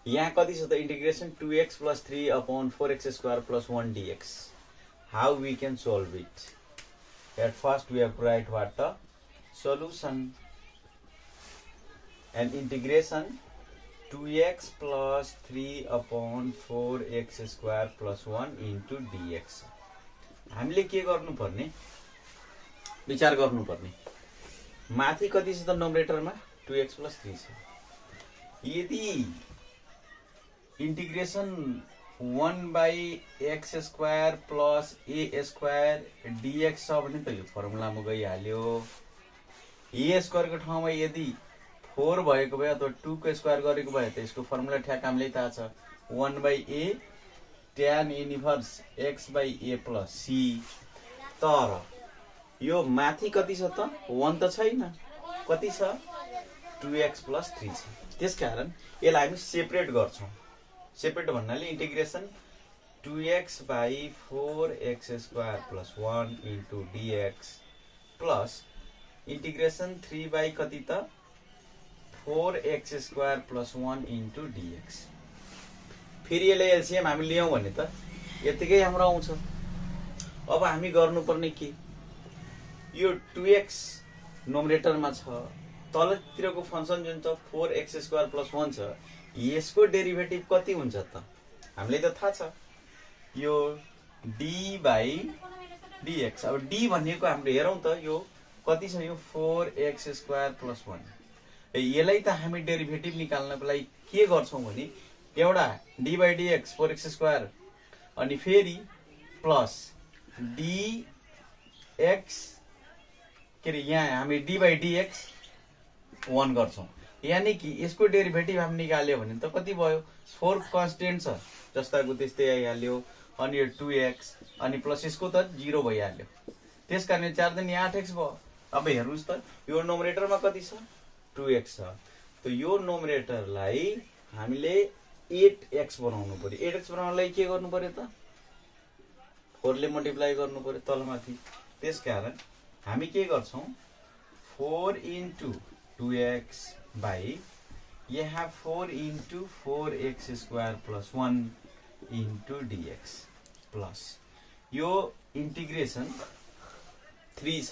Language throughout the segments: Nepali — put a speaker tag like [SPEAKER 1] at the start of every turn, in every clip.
[SPEAKER 1] यहाँ कति छ त integration 2x plus 3 upon 4x square plus 1 dx. How we can solve it? At first we have to write what the solution. And integration 2x plus 3 upon 4x square plus 1 into dx. हामीले के गर्नु पर्ने विचार गर्नु पर्ने माथि कति छ त नोमिनेटरमा 2x plus 3 छ यदि integration 1 by x square plus a square dx छ भने त यो फर्मुलामा गइहाल्यो a स्क्वायर को ठाउँमा यदि 4 भएको भए अथवा 2 को स्क्वायर गरेको भए त यसको फर्मुला ठ्याक हामीलाई थाहा छ 1 by a tan inverse x by a plus c तर यो माथि कति छ त 1 त छैन कति छ 2x plus 3 छ त्यसकारण यसलाई हामी सेपरेट गर्छौं सेपरेट भन्नाले integration 2x by 4x square plus 1 into dx plus integration 3 by कति त 4x square plus 1 into dx फेरि यसले एलसीएम हामी ल्याउँ भने त यतिकै हाम्रो आउँछ अब हामी गर्नुपर्ने के यो 2x नोमिनेटरमा छ तलतिरको फंक्सन जुन छ 4x square plus 1 छ यसको डेरिभेटिभ कति हुन्छ त हामीलाई त थाहा छ यो d by dx अब d भनेको हामीले हेरौं त यो कति छ यो 4x square plus 1 यसलाई त हामी डेरिभेटिभ निकाल्नको लागि के गर्छौं भने एउटा d by dx 4x square अनि फेरि प्लस dx के रे यहाँ हामी d by dx 1 गर्छौं यानी कि यसको डेरिभेटिभ हामी निकाल्यो भने त कति भयो 4 कन्स्टेन्ट छ जस्ताको त्यस्तै आइहाल्यो अनि यो 2x अनि प्लस यसको त 0 भइहाल्यो त्यसकारण 4 दिन 8x भयो अब हेर्नुस् त यो नोमिनेटरमा कति छ 2x छ त यो नोमिनेटरलाई हामीले 8x बनाउनु पर्यो 8x बनाउनलाई के गर्नु पर्यो त 4 ले मल्टिप्लाई गर्नु पर्यो तलमाथि त्यसकारण हामी के गर्छौं 4 into 2x by यहाँ 4 into 4x square plus 1 into dx plus यो इंटीग्रेशन 3 छ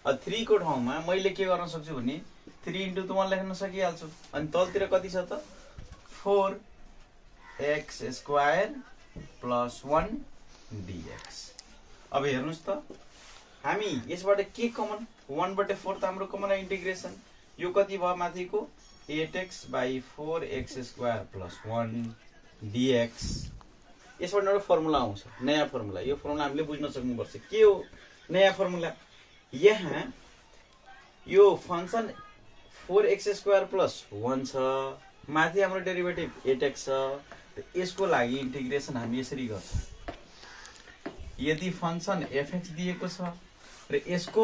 [SPEAKER 1] अब 3 को ठाउँमा मैले के गर्न सक्छु भने 3 into त म लेख्न सकिहाल्छु अनि तलतिर कति छ त 4x square plus 1 dx अब हेर्नुस् त हामी यसबाट के कमन 1/4 त हाम्रो कमन इंटीग्रेशन यो कति भयो माथिको 8x by 4x square plus 1 dx यसबाट एउटा फर्मुला आउँछ नयाँ फर्मुला यो फर्मुला हामीले बुझ्न सक्नुपर्छ के हो नयाँ फर्मुला यहाँ यो फंक्शन 4x square plus 1 छ माथि हाम्रो डेरिभेटिभ 8x छ यसको लागि इंटीग्रेशन हामी यसरी गर्छौं यदि फंक्शन fx दिएको छ र यसको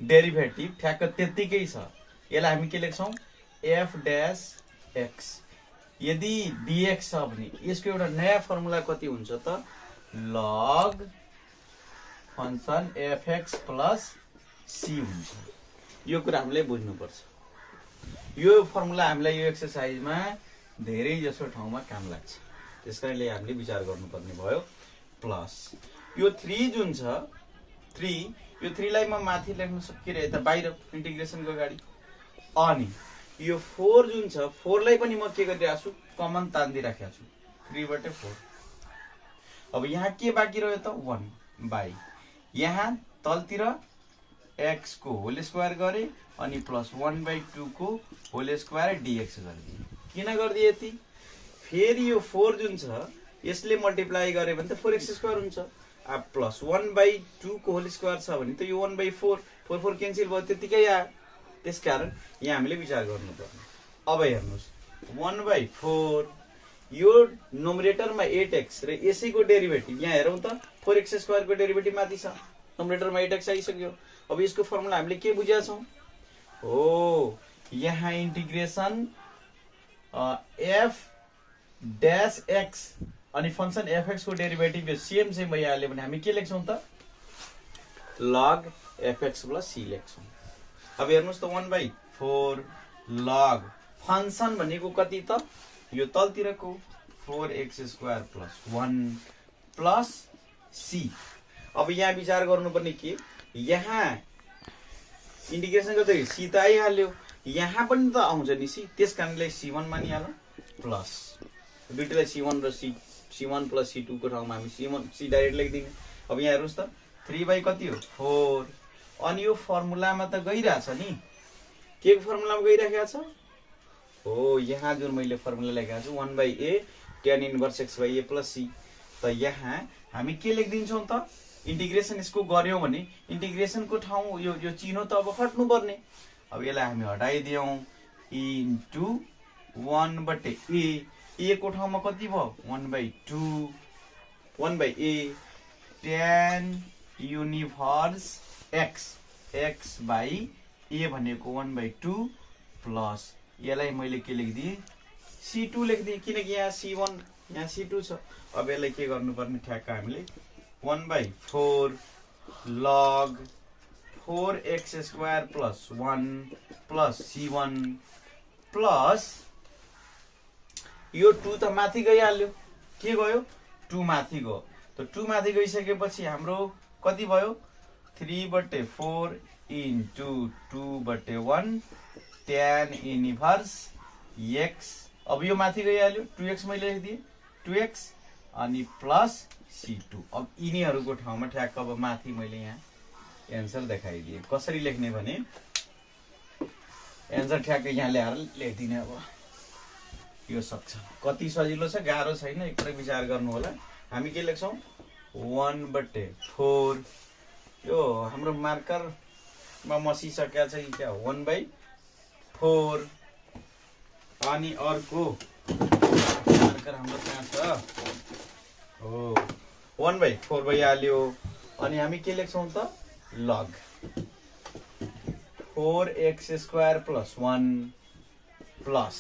[SPEAKER 1] डेरिभेटिभ ठ्याक्क त्यतिकै छ यसलाई हामी के लेख्छौं f dash x यदि dx छ भने यसको एउटा नयाँ फर्मुला कति हुन्छ त log function fx plus c हुन्छ यो कुरा हामीले बुझ्नु पर्छ यो फर्मुला हामीलाई यो एक्सरसाइजमा धेरै जसो ठाउँमा काम लाग्छ त्यसकारणले हामीले विचार गर्नुपर्ने भयो प्लस यो 3 जुन छ 3 यो 3 लाई म माथि लेख्न सकिरे यता बाहिर इंटीग्रेशनको अगाडि अनि यो 4 जुन छ 4 लाई पनि म के गरिरहेको छु कमन तान्दिराखेको छु 3/4 अब यहाँ के बाँकी रह्यो त 1 बाइ यहाँ तलतिर x को होल स्क्वायर गरे अनि प्लस 1/2 को होल स्क्वायर dx गरिदिए किन गरिदिए यति फेरि यो 4 जुन छ यसले मल्टिप्लाई गरे भने त 4x स्क्वायर हुन्छ अब प्लस 1/2 को होल स्क्वायर छ भने त यो 1/4 4 क्यान्सल भयो त्यतिकै आयो त्यसकारण यहाँ हामीले विचार गर्नुपर्छ अब हेर्नुस् 1/4 यो नोमिनेटरमा 8x र यसैको डेरिभेटिभ यहाँ हेरौं त 4x स्क्वायर को डेरिभेटिभ माथि छ नोमिनेटरमा 8x आइसक्यो अब यसको फर्मुला हामीले के बुझेका छौं हो यहाँ इंटीग्रेशन f dash x अनि फंक्शन fx को डेरिभेटिभ यो सेम भइहाल्यो भने हामी के लेख्छौं त log fx plus c लेख्छौं अब हेर्नुस् त 1/4 log फंक्शन भनेको कति त यो तलतिरको 4x² प्लस 1 प्लस सी। अब यहाँ विचार गर्नुपर्ने के, यहाँ इन्टिग्रेसन गर्दाखेरि सी त आइहाल्यो, यहाँ पनि त आउँछ नि सी, त्यस कारणले C1 मानिहालौँ प्लस दुईटैलाई C1 र C1 प्लस C2 को ठाउँमा हामी C डाइरेक्ट लेखिदिने। अब यहाँ हेर्नुहोस् त 3 बाई कति हो 4, अनि यो फर्मुलामा त गइरहेछ नि, के को फर्मुलामा गइराखेको छ हो, यहाँ जुन मैले फर्मुला लेखेको छु 1/a tan inverse x by a plus c। त यहाँ हामी के लेखिदिन्छौँ त, इन्टिग्रेसन यसको गर्यौँ भने इन्टिग्रेसनको ठाउँ यो चिनो त अब हट्नु पर्ने। अब यसलाई हामी हटाइदियौँ, इन्टु 1/a, a को ठाउँमा कति भयो 1/2, 1/a tan universe x by a भनेको 1/2 प्लस यसलाई मैले के लेखिदिएँ C2 लेखिदिएँ, किनकि यहाँ C1 यहाँ C2 छ। अब यसलाई के गर्नुपर्ने ठ्याक्क हामीले 1/4 log 4x² plus 1 plus C1 plus यो 2 त माथि गइहाल्यो, के गयो 2 माथि गयो। त 2 माथि गइसकेपछि हाम्रो कति भयो 3/4 इन्टु 2/1 tan इन्भर्स x। अब यो माथि गइहाल्यो 2x मैले लेखिदिएँ 2x अनि प्लस C2। अब यिनीहरूको ठाउँमा ठ्याक्क अब माथि मैले यहाँ एन्सर देखाइदिएँ। कसरी लेख्ने भने एन्सर ठ्याक्क यहाँ ल्याएर लेखिदिने। अब यो सक्छ, कति सजिलो छ, गाह्रो छैन, एकपटक विचार गर्नु होला। हामी के लेख्छौँ 1/4, यो हाम्रो मार्करमा मसिसकेको छ कि क्या 1/4, अनि अर्को मार्कर हाम्रो कहाँ छ हो 1/4 भइहाल्यो। अनि हामी के लेख्छौँ त लग 4x² प्लस 1 प्लस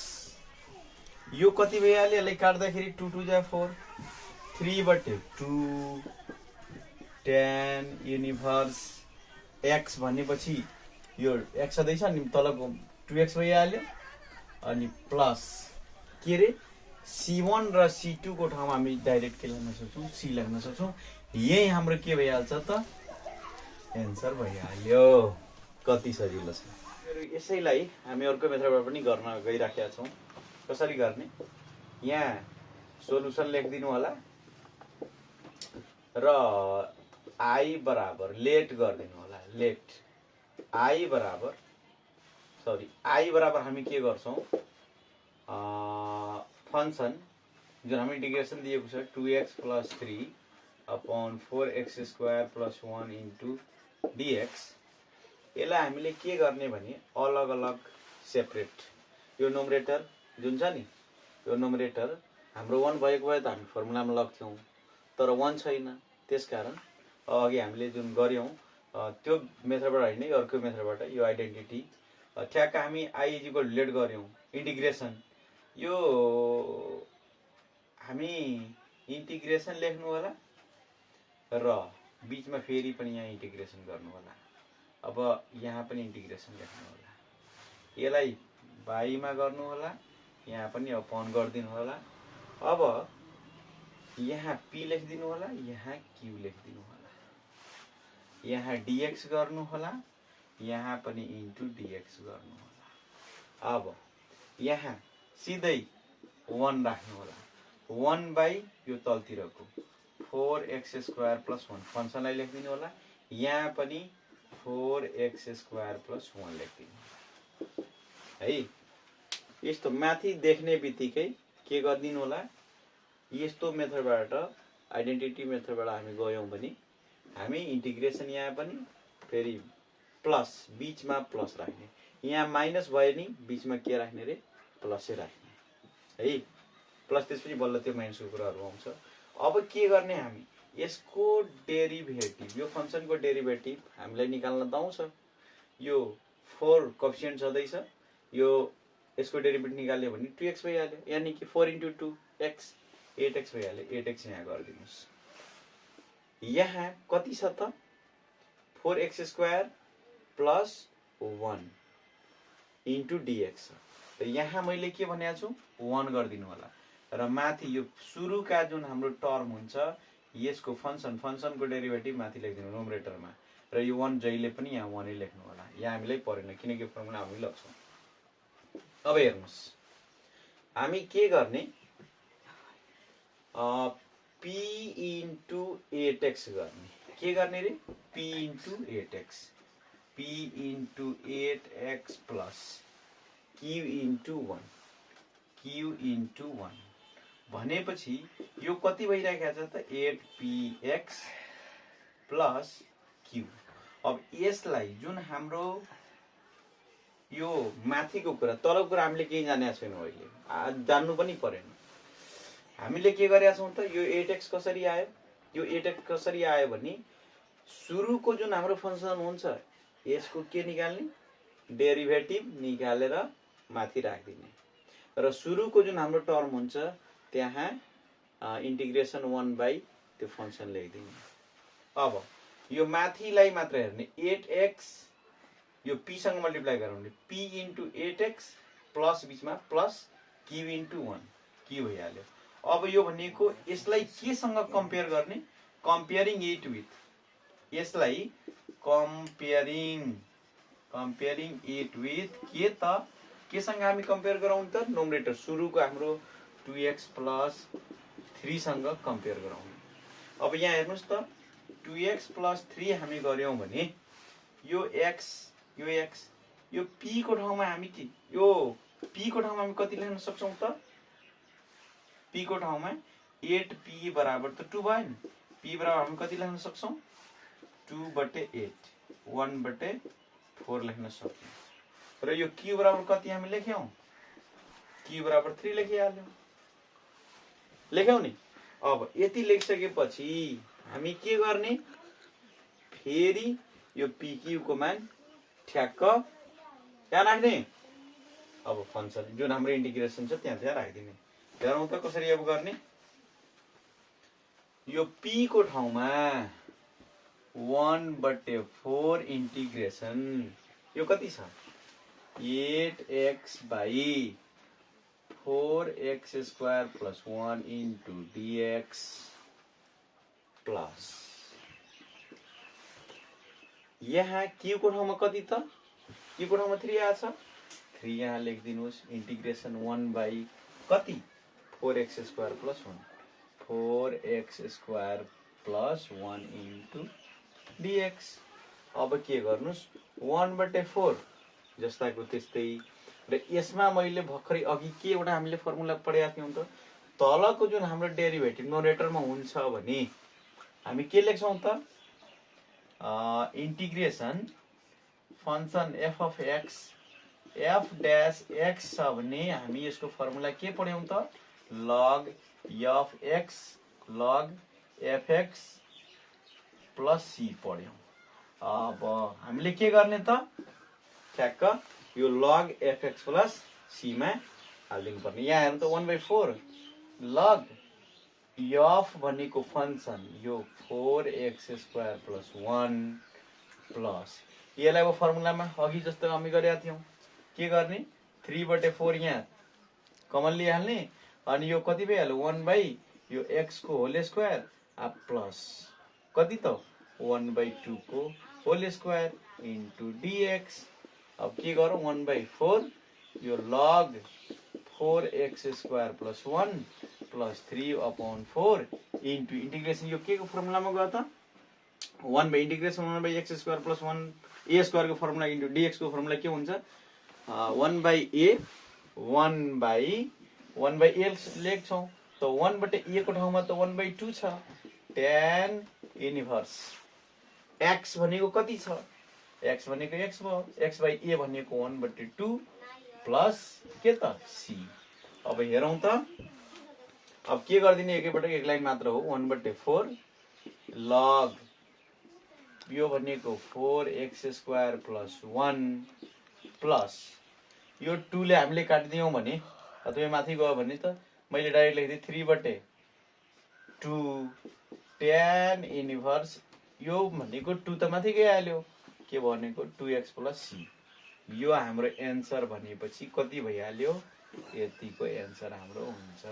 [SPEAKER 1] यो कति भइहाल्यो, यसलाई काट्दाखेरि 2 2 जा 4, 3/2 tan युनिभर्स x भनेपछि यो x छँदैछ नि तलको 2x भइहाल्यो, अनि प्लस के रे C1 र C2 को ठाउँमा हामी डाइरेक्ट के लेख्न सक्छौँ C लेख्न सक्छौँ। यही हाम्रो के भइहाल्छ त एन्सर भइहाल्यो। कति सजिलो छ। यसैलाई हामी अर्को मेथडबाट पनि गर्न गइराखेका छौँ। कसरी गर्ने, यहाँ सोलुसन लेखिदिनु होला र I बराबर लेट गरिदिनु होला, लेट I बराबर हामी के गर्छौँ फंक्सन जुन हामी इंटीग्रेशन दिएको छ 2x plus 3 upon 4x² plus 1 into dx। यसलाई हामीले के गर्ने भने अलग अलग सेपरेट, यो नोमरेटर जुन छ नि यो नोमरेटर हाम्रो 1 भएको भए त हामी फर्मुलामा लग्थ्यौं, तर 1 छैन। त्यसकारण अघि हामीले जुन गर्यौं त्यो मेथडबाट हैन, अर्को मेथडबाट यो आइडेन्टिटी ठ्याक्क हामी i इक्वल लेट गर्यौं इन्टिग्रेसन। यो हामी इन्टिग्रेसन लेख्नु होला र बीचमा फेरि पनि यहाँ इन्टिग्रेसन गर्नु होला। अब यहाँ पनि इन्टिग्रेसन लेख्नु होला, यसलाई बाईमा गर्नु होला, यहाँ पनि अपॉन गर्दिनु होला। अब यहाँ p लेखिदिनु होला, यहाँ q लेखिदिनु होला, यहाँ dx गर्नु होला, यहाँ पनि इन्टु dx गर्नु होला। अब यहाँ सिधै 1 राख्नु होला, 1 बाई यो तलतिरको 4x² प्लस 1 फंक्सनलाई लेखिदिनु होला, यहाँ पनि 4x² प्लस 1 लेखिदिनु है। यस्तो माथि देख्ने बित्तिकै के गर्दिनु होला, यस्तो मेथडबाट आइडेन्टिटी मेथडबाट हामी गयौं भने हामी इन्टिग्रेसन यहाँ पनि फेरि प्लस बीचमा प्लस राख्ने, यहाँ माइनस भयो नि बीचमा के राख्ने रे प्लसै राख्ने है। प्लस त्यसपछि बल्ल त्यो माइनसको कुराहरु आउँछ। अब के गर्ने, हामी यसको डेरिभेटिभ, यो फंक्सनको डेरिभेटिभ हामीलाई निकाल्न त आउँछ। यो 4 कोएफिसिएन्ट छँदैछ, यो यसको डेरिभेटिभ निकाल्यो भने 2x भइहाल्यो, यानी कि 4 इन्टु 2 x 8x भइहाल्यो। 8x यहाँ गरिदिनुस्। यहाँ कति छ त 4x² प्लस 1 इन्टु dx। र यहाँ मैले के भनेको छु 1 गरिदिनु होला र माथि यो सुरुका जुन हाम्रो टर्म हुन्छ यसको फंक्सनको डेरिभेटिभ माथि लेखिदिनु न्युमरेटरमा र यो 1 जहिले पनि यहाँ 1 नै लेख्नु होला। यहाँ हामीलाई परेन किनकि फर्मुला हामी लग्छौँ। अब हेर्नुस् हामी के गर्ने p इन्टु 8x गर्ने। के गर्ने रे p into 8x p into 8x plus q into 1 q into 1 भनेपछि यो कति भइरहेको छ त 8px प्लस q। अब यसलाई जुन हाम्रो यो माथिको कुरा तलको कुरा हामीले केही जानेका छैनौँ, अहिले जान्नु पनि परेन। हामीले के गरेका छौँ त यो 8x कसरी आयो, यो 8x कसरी आयो भने सुरुको जुन हाम्रो फंक्सन हुन्छ यसको के निकाल्ने डेरिभेटिभ निकालेर माथि राखिदिने र सुरुको जुन हाम्रो टर्म हुन्छ त्यहाँ इन्टिग्रेसन 1 बाइ त्यो फंक्सन लेखिदिने। अब यो माथिलाई मात्र हेर्ने 8x यो p सँग मल्टिप्लाई गराउने p इन्टु 8x प्लस बीचमा प्लस q इन्टु 1 q भइहाल्यो। अब यो भनेको यसलाई केसँग कम्पेयर गर्ने कम्पेयरिङ इट विथ यसलाई कम्पेयरिङ इट विथ के त केसँग हामी कम्पेयर गराउँ त नोमिनेटर सुरुको हाम्रो 2x प्लस 3 सँग कम्पेयर गराउँ। अब यहाँ हेर्नुस् त 2x प्लस 3 हामी गर्यौं भने यो x यो p को ठाउँमा हामी के यो p को ठाउँमा हामी कति लेख्न सक्छौं त p को ठाउँमा 8p बराबर त 2 भयो नि। p बराबर हामी कति लेख्न सक्छौं 2/8 1/4 लेख्न सक्छौं र यो q बराबर कति हामी लेख्यौं q बराबर 3 लेख्यौं नि। अब यति लेखिसकेपछि हामी के गर्ने फेरि यो pq को मान ठ्याक्क त्यहाँ राख्ने। अब फंक्सन जुन हाम्रो इन्टिग्रेसन छ त्यहाँ राखिदिने। हेरौँ त कसरी अब गर्ने। यो p को ठाउँमा 1/4 इन्टिग्रेसन यो कति छ 8x by 4x square plus 1 into dx plus यहाँ q को ठाउँमा कति त q को ठाउँमा 3 आछ 3 यहाँ लेखिदिनुस् इन्टिग्रेसन 1 बाई कति 4x square plus 1 4x square plus 1 into dx। अब के गर्नुस् 1/4 जस्ताको त्यस्तै र यसमा मैले भर्खरै अघि के एउटा हामीले फर्मुला पढेका थियौं त तलको जुन हाम्रो डेरिभेटिभ न्युमरेटरमा हुन्छ भने हामी के लेख्छौं त integration function f of x f dash x छ भने हामी यसको फर्मुला के पढ्यौं त log f x log fx plus c पढ्यौं। अब हामीले के गर्ने त ठ्याक्क यो log fx प्लस c मा हाल्दिनु पर्ने। यहाँ हेर्नु त 1/4 log f भनेको फंक्सन यो 4x स्क्वायर प्लस 1 प्लस यसलाई अब फर्मुलामा अघि जस्तो हामी गरेका थियौं के गर्ने 3/4 यहाँ कमन लिइहाल्ने अनि यो कति भइहाल्यो 1 बाई यो x को होल स्क्वायर प्लस कति त 1/2 को होल स्क्वायर इन्टु dx। अब के गरौँ 1/4 यो log 4x square plus 1 plus 3/4 into integration यो के को फर्मुलामा गयो त 1 by integration 1 by x square plus 1 a square को फर्मुला इन्टु dx को फर्मुला के हुन्छ 1 बाई a 1 बाई a लेख्छौं त 1/a को ठाउँमा त 1/2 छ tan इन्भर्स x भनेको कति छ x भनेको x भयो x बाई a भनेको 1/2 प्लस के त c। अब हेरौं त अब के गर्दिने एकैपटक एक लाइन मात्र हो 1/4 log यो भनेको 4x स्क्वायर प्लस 1 प्लस यो 2 ले हामीले काटिदियौं भने अथवा यो माथि गयो भने त मैले डाइरेक्ट लेख्दिए 3/2 tan इन्भर्स यो भनेको 2 त माथि गइहाल्यो के भनेको 2x प्लस c यो हाम्रो एन्सर भनेपछि कति भइहाल्यो, यतिको एन्सर हाम्रो हुन्छ।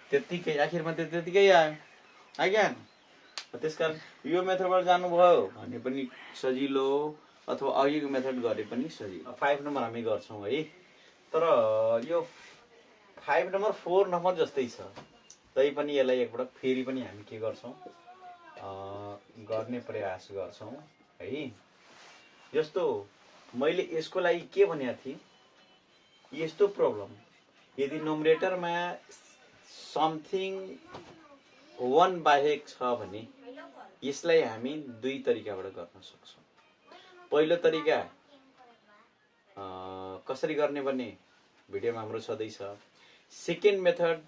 [SPEAKER 1] त्यतिकै आखिरमा त्यतिकै आयो आज्ञा। त्यसकारण यो मेथडबाट जानुभयो भने पनि सजिलो, अथवा अघिको मेथड गरे पनि सजिलो। 5 नम्बर हामी गर्छौँ है, तर यो 5 नम्बर 4 नम्बर जस्तै छ, तै पनि यसलाई एकपटक फेरि पनि हामी के गर्छौँ, गर्ने प्रयास गर्छौँ है। जस्तो मैले यसको लागि के भनेको थिएँ, यस्तो प्रब्लम यदि नोमिनेटरमा समथिङ 1 बाहेक छ भने यसलाई हामी दुई तरिकाबाट गर्न सक्छौँ। पहिलो तरिका कसरी गर्ने भने भिडियोमा हाम्रो छँदैछ। सेकेन्ड मेथड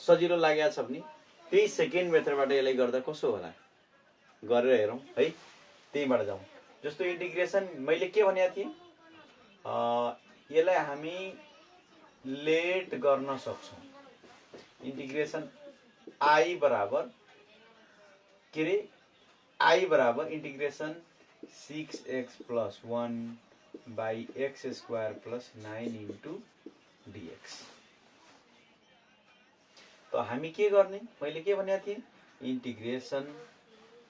[SPEAKER 1] सजिलो लागेको छ भने त्यही सेकेन्ड मेथडबाट यसलाई गर्दा कसो होला गरेर हेरौँ है, त्यहीबाट जाउँ। जस्तो इन्टिग्रेसन मैले के भनेको थिएँ, यसलाई हामी लेट गर्न सक्छौँ। इन्टिग्रेसन आई बराबर के अरे, आई बराबर integration 6x + 1 by x² + 9 into dx। त हामी के गर्ने, मैले के भनेको थिएँ, इन्टिग्रेसन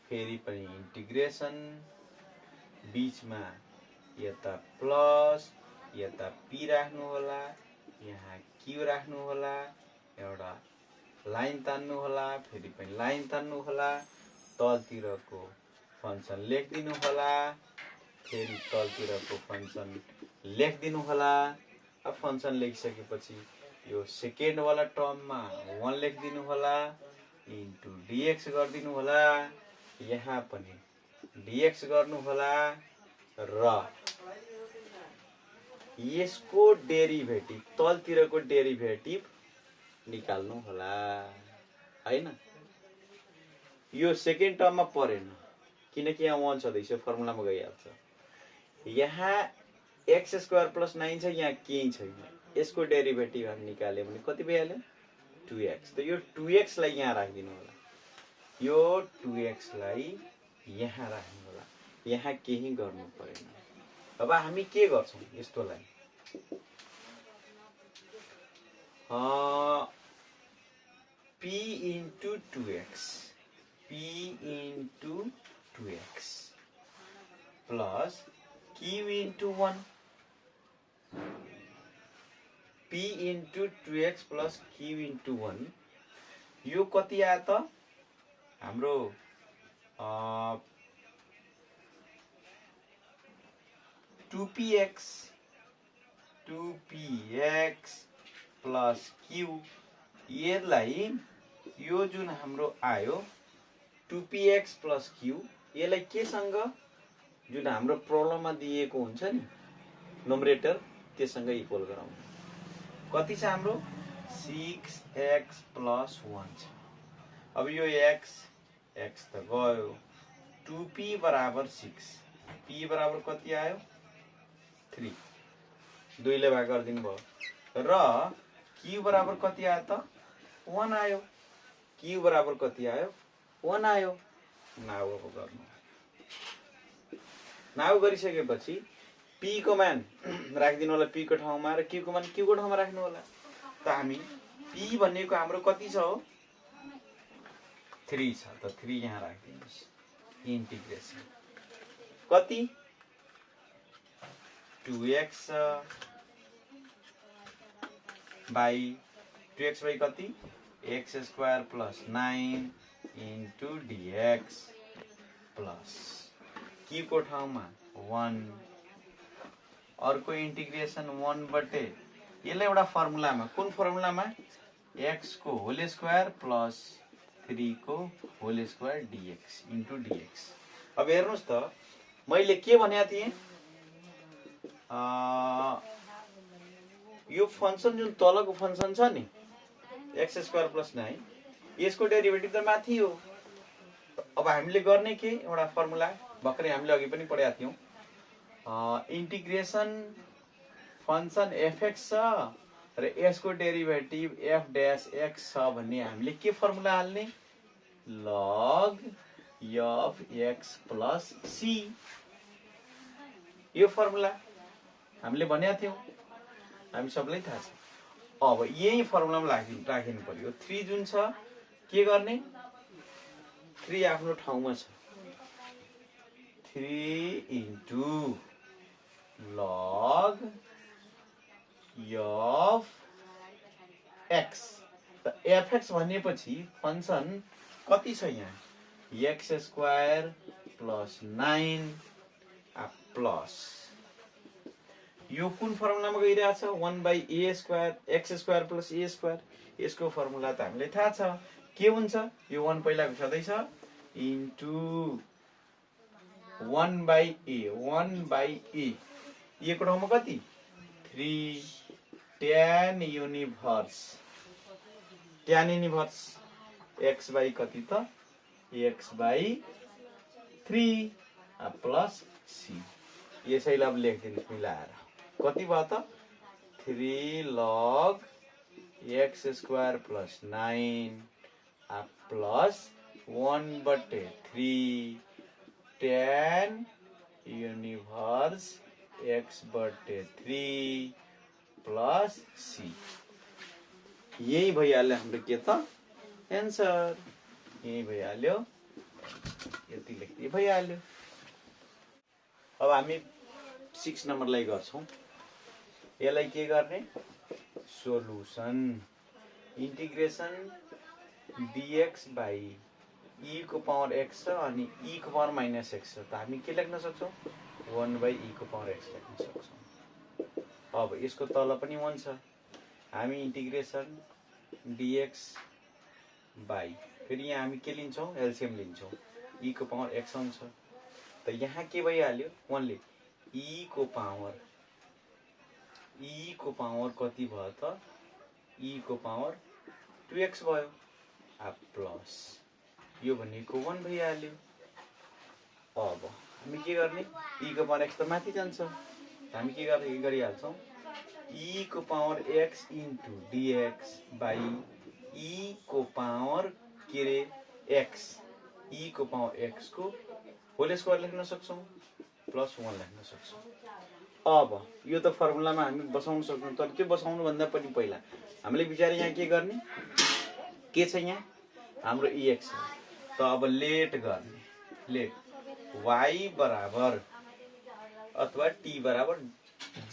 [SPEAKER 1] फेरि पनि इन्टिग्रेसन, बीचमा यता प्लस यता पी राख्नु होला, यहाँ क्यू राख्नु होला, एउटा लाइन तान्नु होला, फेरि पनि लाइन तान्नु होला, तलतिरको फंक्सन लेखिदिनु होला, फेरि तलतिरको फंक्सन लेखिदिनु होला। अब फंक्सन लेखिसकेपछि यो सेकेन्ड वाला टर्ममा 1 लेखिदिनु होला, इन्टु dx गरिदिनु होला, यहाँ पनि dx गर्नु होला, र यसको डेरिभेटिभ तलतिरको डेरिभेटिभ निकाल्नु होला हैन। यो सेकेन्ड टर्ममा परेन किनकि यहाँ 1 छँदैछ, फर्मुलामा गइहाल्छ। यहाँ x² + 9 छ, यहाँ केही छैन। यसको डेरिभेटिभ हामी निकाल्यो भने कति भइहाल्यो, 2x। त यो 2x लाई यहाँ राखिदिनु होला, यो 2x लाई यहाँ राख्नु होला, यहाँ केही गर्नु परेन। अब हामी के गर्छौं यस्तोलाई, p into 2x, p into 2x plus q into 1, p into 2x plus q into 1, यो कति आयो त हाम्रो 2px प्लस q। यसलाई यो जुन हाम्रो आयो 2px प्लस q, यसलाई केसँग, जुन हाम्रो प्रब्लममा दिएको हुन्छ नि नोमिनेटर, त्यससँग इक्वल गराउनु। कति छ हाम्रो 6x + 1 छ। अब यो x त गयो, 2p बराबर 6, p बराबर कति आयो 3, 2 ले भाग गरिदिनु भयो, र q बराबर कति आयो त 1 आयो, q बराबर कति आयो 1 आयो। नाउ अब गर्नु, नाउ गरिसकेपछि p को मान राखिदिनु होला p को ठाउँमा, र q को मान q को ठाउँमा राख्नु होला। त हामी p भनेको हाम्रो कति छ हो 3 छ, त 3 यहाँ राखिदिनुस्। इन्टिग्रेसन कति 2x बाई 2x बाई कति x² + 9 into dx plus q को ठाउँमा 1, अर्को इन्टिग्रेसन 1/, यसलाई एउटा फर्मुलामा, कुन फर्मुलामा, x को होल स्क्वायर प्लस 3 को whole square dx into dx। अब हेर्नुस् त मैले के भनेको थिएँ, यो फंक्सन जुन तलको फंक्सन छ नि x² + 9, यसको डेरिभेटिभ त माथि हो। अब हामीले गर्ने के, एउटा फर्मुला भर्खरै हामीले अघि पनि पढेका थियौं, इन्टिग्रेसन फंक्सन fx छ र यसको डेरिभेटिभ f' छ भन्ने हामीले के फर्मुला हाल्ने, log f x + c। यो फर्मुला हामीले भनेका थियौँ, हामी सबैलाई थाहा छ। अब यही फर्मुलामा राखिनु पर्यो। 3 जुन छ के गर्ने, 3 आफ्नो ठाउँमा छ, 3 इन्टु log f x। त fx भनेपछि फंक्सन कति छ यहाँ, x² + 9 प्लस यो कुन फर्मुलामा गइरहेछ, 1/a² x² + a²। यसको फर्मुला त हामीलाई थाहा छ, के हुन्छ, यो 1 पहिलाको छँदै छ इन्टु 1/a ए को ठाउँमा कति, 3 tan इन्भर्स x बाई कति त, x/3 प्लस c। यसैलाई अब लेखिदिनुहोस् मिलाएर, कति भयो त, 3 log x² + 9 plus 1/3 tan inverse x/3 plus c। यही भइहाल्यो हाम्रो के त, एन्सर। यही भइहाल्यो, यति लेख्दै भइहाल्यो। अब हामी 6 नम्बरलाई गर्छौं। यसलाई के गर्ने, solution integration dx by e को पावर x छ अनि e को पावर -x छ। त हामी के लेख्न सक्छौं, 1/e को पावर x लेख्न सक्छौं। अब यसको तल पनि 1 छ, हामी इन्टिग्रेसन dx बाई, फेरि यहाँ हामी के लिन्छौं, एलसीएम लिन्छौं, e को पावर x आउँछ। त यहाँ के भइहाल्यो, 1 ले e को पावर कति भयो त, e को पावर 2x भयो प्लस यो भनेको 1 भइहाल्यो। अब हामी के गर्ने, e को पावर x त माथि जान्छ, हामी के गरिहाल्छौं, e को power x into dx by e को पावर के रे x, e को पावर x को होल स्क्वायर लेख्न सक्छौं, प्लस 1 लेख्न सक्छौं। अब यो त फर्मुलामा हामी बसाउन सक्छौं, तर त्यो बसाउनु भन्दा पनि पहिला हामीले बिचार यहाँ के गर्ने, के छ यहाँ हाम्रो ex। त अब लेट गर्ने, लेट y बराबर अथवा t बराबर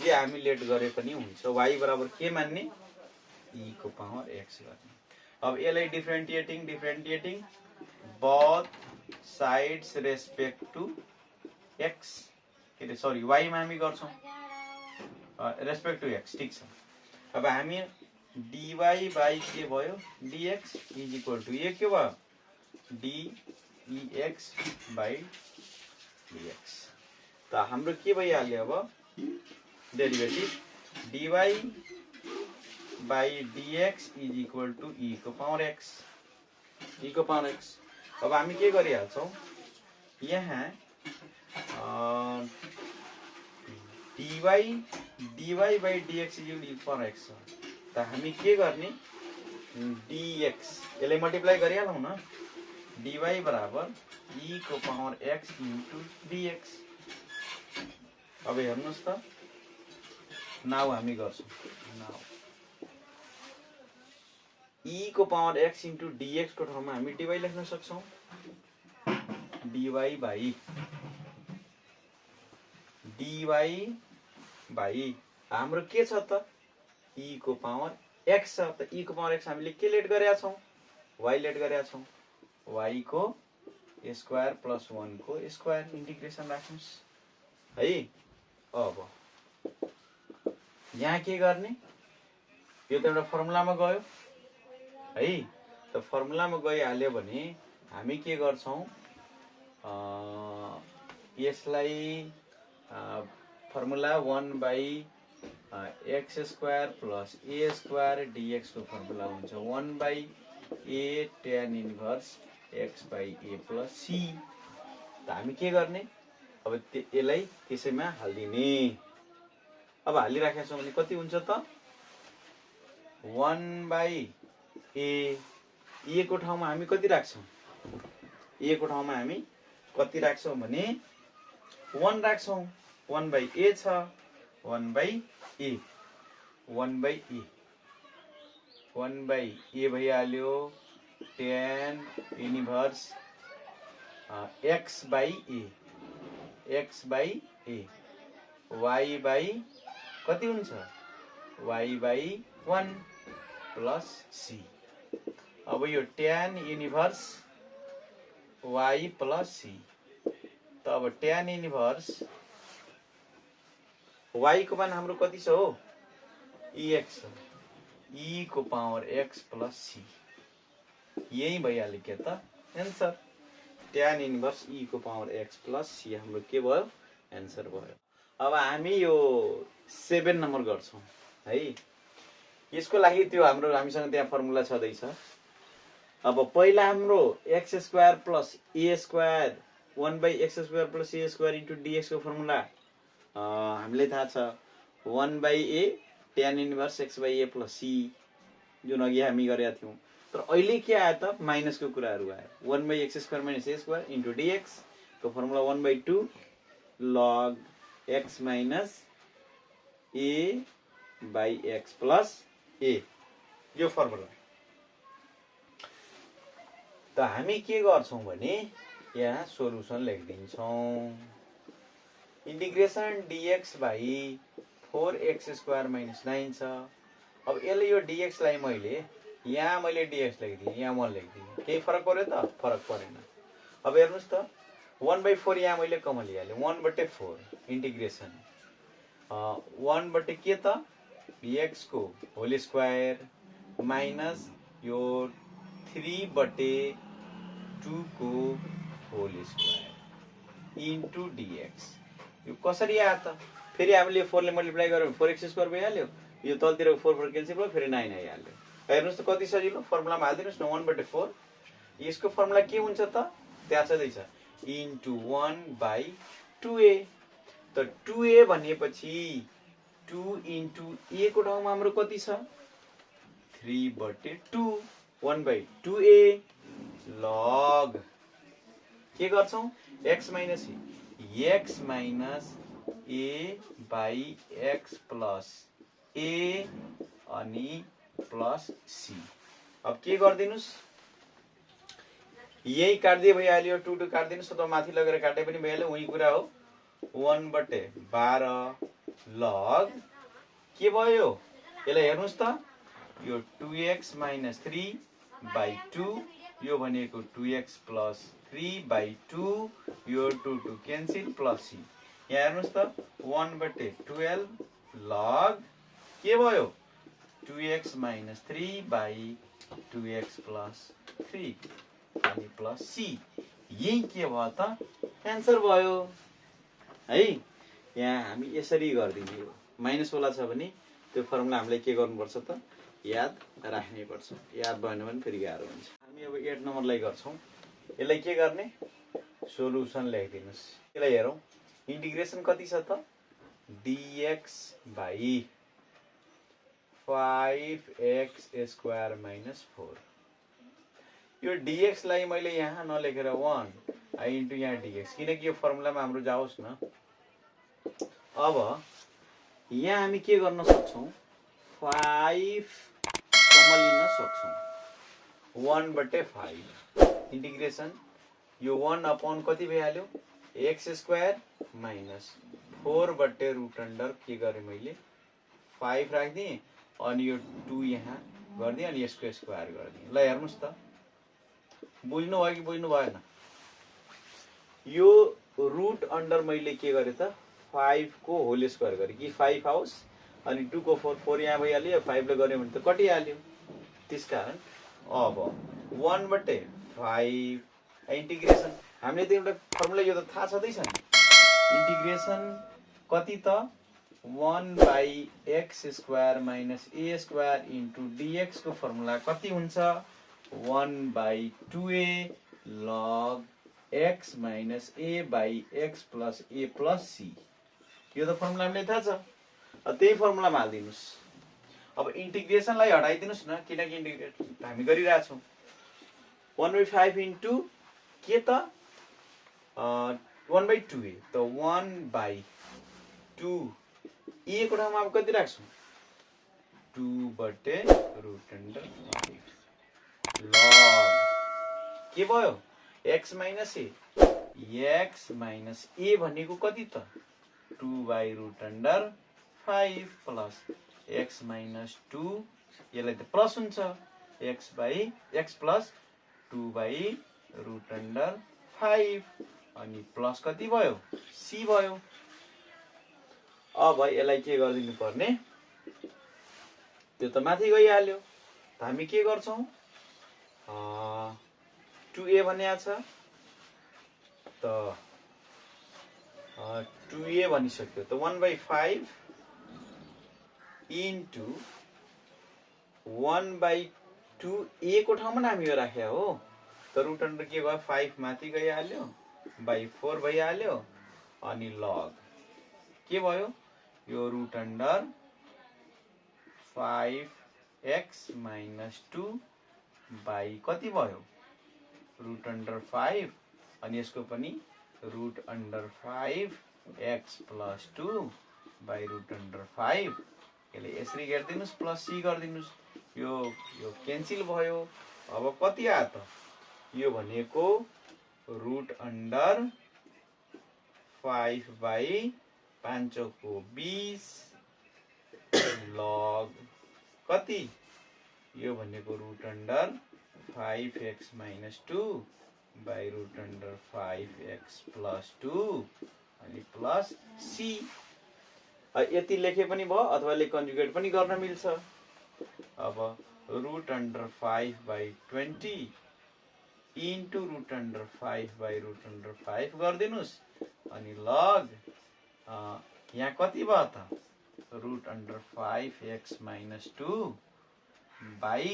[SPEAKER 1] जे हामी लेट गरे पनि हुन्छ, y बराबर के मान्ने, e को पावर x गर्ने। अब यसलाई differentiating both sides respect to x, के रे सरी y मा हामी गर्छौं रेस्पेक्ट टु x, ठीक छ। अब हामी dy बाई के भयो, dx इज इक्वल टु ये के भयो, dx बाई dx। त हाम्रो के भइहाल्यो अब derivative, dy by dx is equal to e को पावर x। अब हामी के गरिहाल्छौं, यहाँ dy by dx is equal to e को पावर x छ। त हामी के गर्ने, dx यसलाई मल्टिप्लाई गरिहालौं न, dy बराबर e को पावर x इन्टु dx। अब हेर्नुस् त, नाउ हामी गर्छौं, नाउ e को पावर x इन्टु dx को ठाउँमा हामी dy लेख्न सक्छौं, dy बाई हाम्रो के छ त, e को पावर x छ। त e को पावर x हामीले के लेट गरेका छौं, y लेट गरेका छौं, y को स्क्वायर प्लस 1 को स्क्वायर इन्टिग्रेसन राख्नुस् है। अब यहाँ के गर्ने, यो त एउटा फर्मुलामा गयो है। त फर्मुलामा गइहाल्यो भने हामी के गर्छौं, यसलाई formula 1/x² plus a² dx को फर्मुला हुन्छ 1/a tan inverse x/a plus c। त हामी के गर्ने, अब यसलाई त्यसैमा हाल्दिने। अब हालिराखेका छौं भने कति हुन्छ त, 1/a, ए को ठाउँमा हामी कति राख्छौं, ए को ठाउँमा हामी कति राख्छौं भने 1 राख्छौं। 1 by a छ 1 by a 1 by a 1 by a भइहाल्यो tan inverse x by a x by a y by कति हुन्छ y by 1 plus c अब यो tan inverse y plus c त अब tan इन्भर्स y को मान हाम्रो कति छ हो ex e को पावर x plus c यही भइहाल्यो के त आन्सर tan इन्भर्स e को पावर x plus c हाम्रो के भयो आन्सर भयो अब हामी यो 7 नम्बर गर्छौं है यसको लागि त्यो हाम्रो हामीसँग त्यहाँ फर्मुला छदैछ अब पहिला हाम्रो x square plus a square 1 by x square plus a square into dx को फर्मुला हामीले थाहा छ 1 by a tan inverse x by a plus c जुन अघि हामी गरेका थियौं तर अहिले के आयो त माइनस को कुराहरु आयो 1 by x square minus a square into dx को formula 1 by 2 log x minus a by x plus a यो फर्मुला त हामी के गर्छौं भने यहाँ सोलुसन लेखिदिन्छौं integration dx by 4x square minus 9 छ अब यसले यो dx लाई यहाँ मैले dx लेखिदिए यहाँ 1 लेखिदिए केही फरक पर्यो त फरक परेन अब हेर्नुस् त 1/4 यहाँ मैले कमन लिइहाले 1/4 इंटीग्रेशन 1 के त dx को होल स्क्वायर माइनस यो 3/2 को होल स्क्वायर इन्टु dx यो कसरी आयो त फेरि हामीले 4 ले मल्टिप्लाई गर्यो 4x स्क्वायर भइहाल्यो यो तलतिर 4 क्यान्सल भयो फेरि 9 आइहाल्यो हेर्नुस् त कति सजिलो फर्मुलामा हाल्दिनुस् न 1/4 यसको फर्मुला के हुन्छ त त्यहाँ छदै छ इन्टु 1/2a त 2a भनेपछि 2 इन्टु a को ठाउँमा हाम्रो कति छ 3/2 1/2a log के गर्छौं x minus a by x plus a अनि प्लस c अब के गर्दिनुस् यही काट्दिए भइहाल्यो 2 2 काट्दिनुस् त माथि लगेर काटे पनि भइहाल्यो उही कुरा हो 1/12 log के भयो यसलाई हेर्नुस् त यो 2x - 3/2 यो भनेको 2x + 3/2 यो 2 2 क्यान्सल प्लस c यहाँ हेर्नुस् त 1/12 log के भयो 2x - 3/2x + 3 अनि प्लस c यही के भयो त आन्सर भयो है यहाँ हामी यसरी गर्दिने हो माइनस वाला छ भने त्यो फर्मुला हामीले के गर्नुपर्छ त याद राख्नै पर्छ याद भएन भने फेरि गाह्रो हुन्छ हामी अब 8 नम्बरलाई गर्छौं यसलाई के गर्ने सोलुसन लेखिदिनुस् यसलाई हेरौं इंटीग्रेशन कति छ त dx by 5x स्क्वायर - 4 यो dx लाई मैले यहाँ नलेखेर 1 इन्टु यहाँ dx किनकि यो फर्मुलामा हाम्रो जाओस् न अब यहाँ हामी के गर्न सक्छौं 5 कमन लिन सक्छौं 1/5 इंटीग्रेशन यो 1 अपॉन कति भइहाल्यो x स्क्वायर - 4/√अंडर के गरे मैले 5 राख्दिए अनि यो 2 यहाँ गर्दिए अनि यसको स्क्वायर गर्दिए ल हेर्नुस् त बुझ्नु भयो कि बुझ्नु भएन यो रूट अंडर मैले के गरे त 5 को होल स्क्वायर गरे कि 5 आओस् अनि 2 को 4 4 यहाँ भइहाल्यो 5 ले गर्यो भने त कटिहाल्यो त्यसकारण अब 1/5 इंटीग्रेशन हामीले त एउटा फर्मुला यो त थाहा छदै छ नि इंटीग्रेशन कति त 1/x square - a square into dx को फर्मुला कति हुन्छ 1/2a log x - a by x plus a plus c यो त फर्मुला हामीले थाहा छ त्यही फर्मुलामा हाल्दिनुस् अब इंटीग्रेशनलाई हटाइदिनुस् न किनकि इंटीग्रेट हामी गरिरा छौं 1/5 इन्टु के त 1/2a त 1 2 ए को ठाउँमा अब कति राख्छौँ 2/√5 log के भयो x - a x - a भनेको कति त 2/√5 प्लस x - 2 यसलाई त प्लस हुन्छ x प्लस 2/√5 अनि प्लस कति भयो c भयो अब यसलाई के गरिदिनु पर्ने त्यो त माथि गइहाल्यो त हामी के गर्छौं 2a भनिया छ त 2a भनिसक्यो त 1/5 इन्टु 1/2 a को ठाउँमा हामी यो राख्या हो त √अंडर के भयो 5 माथि गइहाल्यो /4 भइहाल्यो अनि log के भयो यो √अंडर 5x - 2 बाई कति भयो √अंडर 5 अनि यसको पनि √अंडर 5x + 2 बाई √अंडर 5 यसले यसरी गरिदिनुस् प्लस c गरिदिनुस् यो क्यान्सल भयो अब कति आयो त यो भनेको √अंडर 5/5 को 20 log कति यो भनेको √under 5x - 2 by √under 5x + 2 अनि प्लस c यति लेखे पनि भयो अथवा ले कन्जुगेट पनि गर्न मिल्छ अब √अंडर 5/20 इन्टु √अंडर 5/√5 गरिदिनुस् अनि log यहाँ कति भयो त √under 5x - 2 by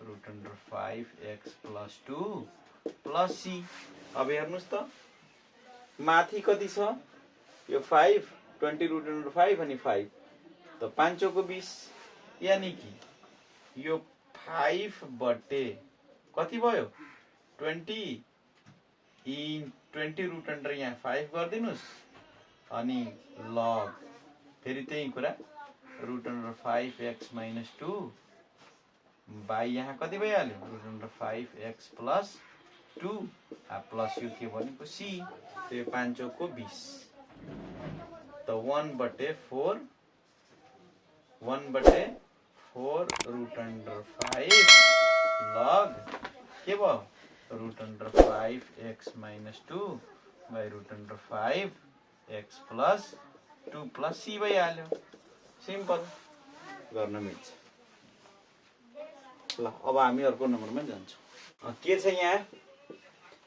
[SPEAKER 1] √under 5x + 2 plus c अब हेर्नुस् त माथि कति छ यो 5 20 √अंडर 5 अनि 5 त 5 को 20 यानी कि यो 5 बटे कति भयो 20 √अंडर यहाँ 5 गरिदिनुस् अनि log फेरि त्यही कुरा √अंडर 5x - 2 बाई यहाँ कति भइहाल्यो √अंडर 5x + 2 प्लस यो के भनेको c त्यो 5 को 20 त 1/4 √अंडर 5 log के भयो √under 5x - 2 by √under 5x + 2 plus c भइहाल्यो सिम्पल गर्न मिल्छ ल अब हामी अर्को नम्बरमा जान्छौं के छ यहाँ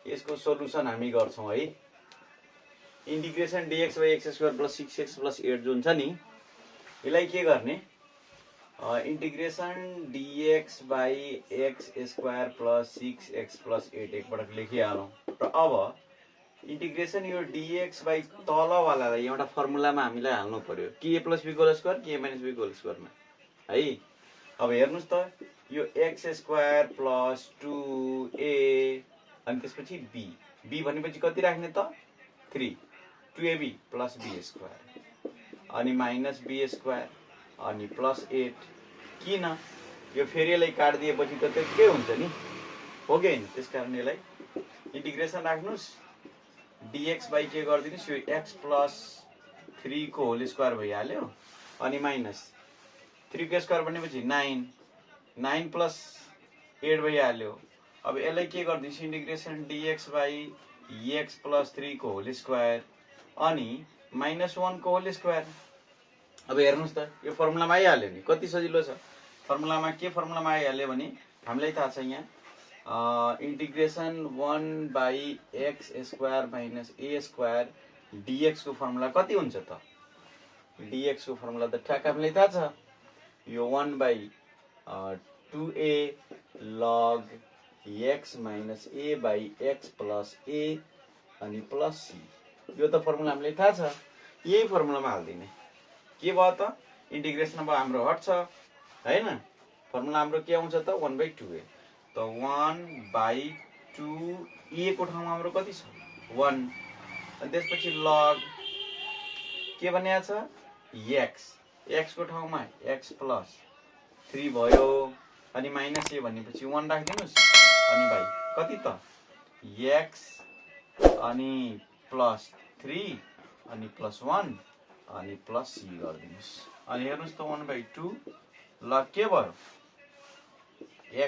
[SPEAKER 1] यसको सोलुसन हामी गर्छौं है इंटीग्रेशन dx/x² + 6x + 8 जुन छ नि यसलाई के गर्ने इंटीग्रेशन dx/x² + 6x + 8 एकपटक लेखिहालौं र अब इंटीग्रेशन यो dx बाई तलवालालाई एउटा फर्मुलामा हामीलाई हाल्नु पर्यो k + b² k - b² मा है अब हेर्नुस् त यो x² + 2a अनि त्यसपछि b भनेपछि कति राख्ने त 3 2ab + b² अनि -b² अनि +8 किन यो फेरि यसलाई काट्दिएपछि त त्यतिकै हुन्छ नि हो कि हैन त्यसकारण यसलाई इंटीग्रेशन राख्नुस् dx बाई के गर्दिनुस् यो x + 3 को होल स्क्वायर भइहाल्यो अनि -3 को स्क्वायर भनेपछि 9 + 8 भइहाल्यो अब यसलाई के गर्दिनुस् इंटीग्रेशन dx बाई x + 3 को होल स्क्वायर अनि -1 को होल स्क्वायर अब हेर्नुस् त यो फर्मुलामा आइहाल्यो नि कति सजिलो छ फर्मुलामा के फर्मुलामा आइहाल्यो भने हामीलाई थाहा छ यहाँ इंटीग्रेशन 1/x² - a² dx को फर्मुला कति हुन्छ त dx को फर्मुला त ठ्याक्क हामीलाई थाहा छ यो 1/2a log x - a/x + a अनि प्लस c यो त फर्मुला हामीलाई थाहा छ यही फर्मुलामा हाल्दिने के भयो त इंटीग्रेशन अब हाम्रो हट्छ हैन फर्मुला हाम्रो के आउँछ त 1/2a त 1/2a को ठाउँमा हाम्रो कति छ 1 अनि त्यसपछि log के भनेको छ x x को ठाउँमा x प्लस 3 भयो अनि माइनस a भनेपछि 1 राखिदिनुस् अनि भाइ कति त x अनि प्लस 3 अनि प्लस 1 अनि प्लस c गरिदिनुस् अनि हेर्नुस् त 1/2 ल के भयो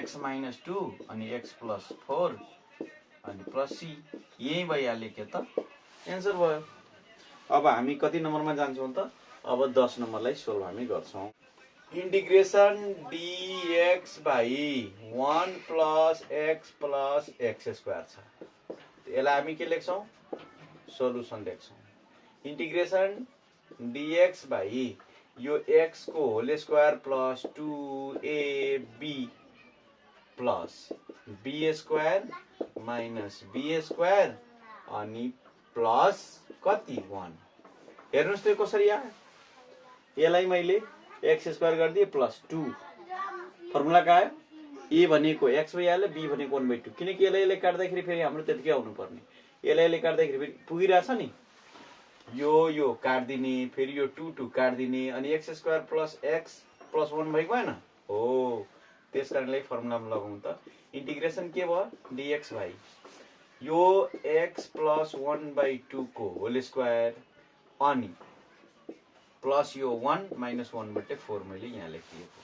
[SPEAKER 1] x minus 2 अनि x plus 4 अनि प्लस c यही भइहाल्यो के त एन्सर भयो। अब हामी कति नम्बरमा जान्छौँ त अब 10 नम्बरलाई सोल्भ हामी गर्छौँ। Integration dx by 1 plus x square छ यसलाई हामी के लेख्छौँ सोलुसन लेख्छौँ। इंटीग्रेशन dx by यो x को whole square plus 2ab plus b square minus b square अनि प्लस कति 1 हेर्नुस् त कसरी आयो यसलाई मैले x स्क्वायर गरिदिए प्लस 2 फर्मुला का आयो a भनेको x भइहाल्यो b भनेको 1/2 किनकि यसलाई काट्दाखेरि फेरि हाम्रो त्यतिकै आउनु पर्ने यसलाई काट्दाखेरि फेरि पुगिरहेछ नि यो काट्दिने फेरि यो 2 काट्दिने अनि x square plus x plus 1 भएको हैन हो त्यसकारणले फर्मुलामा लगाउँ त इंटीग्रेशन के भयो dx भाइ यो x प्लस 1/2 को होल स्क्वायर अनि प्लस यो 1 माइनस 1/4 मैले यहाँ लेखिएको।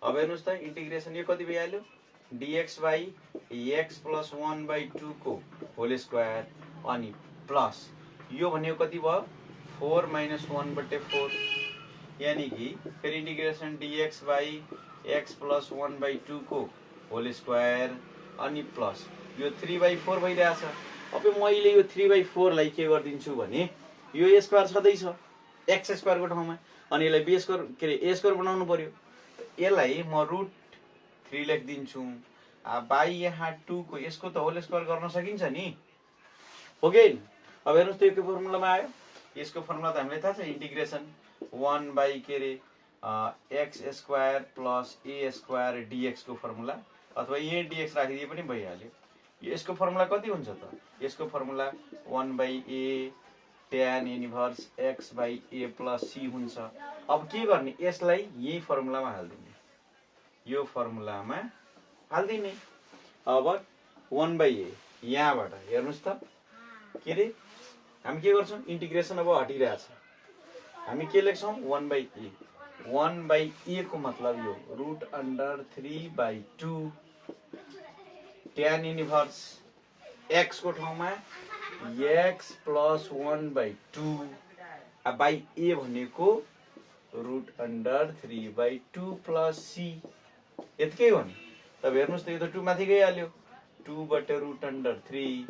[SPEAKER 1] अब हेर्नुस् त इंटीग्रेशन यो कति भइहाल्यो dx बाई x प्लस 1/2 को होल स्क्वायर अनि प्लस यो भनेको कति भयो 4 माइनस 1/4 यानी कि फेरि integration dx by x plus 1/2 को होल स्क्वायर अनि प्लस यो 3/4 भइरहेछ। अब मैले यो 3/4 लाई के गर्दिन्छु भने यो स्क्वायर छँदै छ x स्क्वायर को ठाउँमा अनि यसलाई b स्क्वायर के रे a स्क्वायर बनाउनु पर्यो यसलाई म √3 लेख्दिन्छु बाई यहाँ 2 को यसको त होल स्क्वायर गर्न सकिन्छ नि हो के। अब हेर्नुस् त यो फर्मुलामा आयो यसको फर्मुला त हामीलाई थाहा छ इंटीग्रेशन 1 बाई के रे x square plus a square dx को फर्मुला अथवा a dx राखिदिए पनि भइहाल्यो। यसको फर्मुला कति हुन्छ त यसको formula 1/a tan inverse x by a plus c हुन्छ। अब के गर्ने यसलाई यही फर्मुलामा हाल्दिने यो फर्मुलामा हाल्दिने अब 1/a यहाँबाट हेर्नुस् त के रे हामी के गर्छौं इंटीग्रेशन अब हटिरहेछ हामी के लेख्छौं 1/a 1/a को मतलब यो √3/2 tan इन्भर्स x को ठाउँमा x प्लस 1/2 बाई a भनेको √3/2 प्लस c यतिकै हो नि। तब हेर्नुस् त यो त 2 माथि गइहाल्यो 2/√3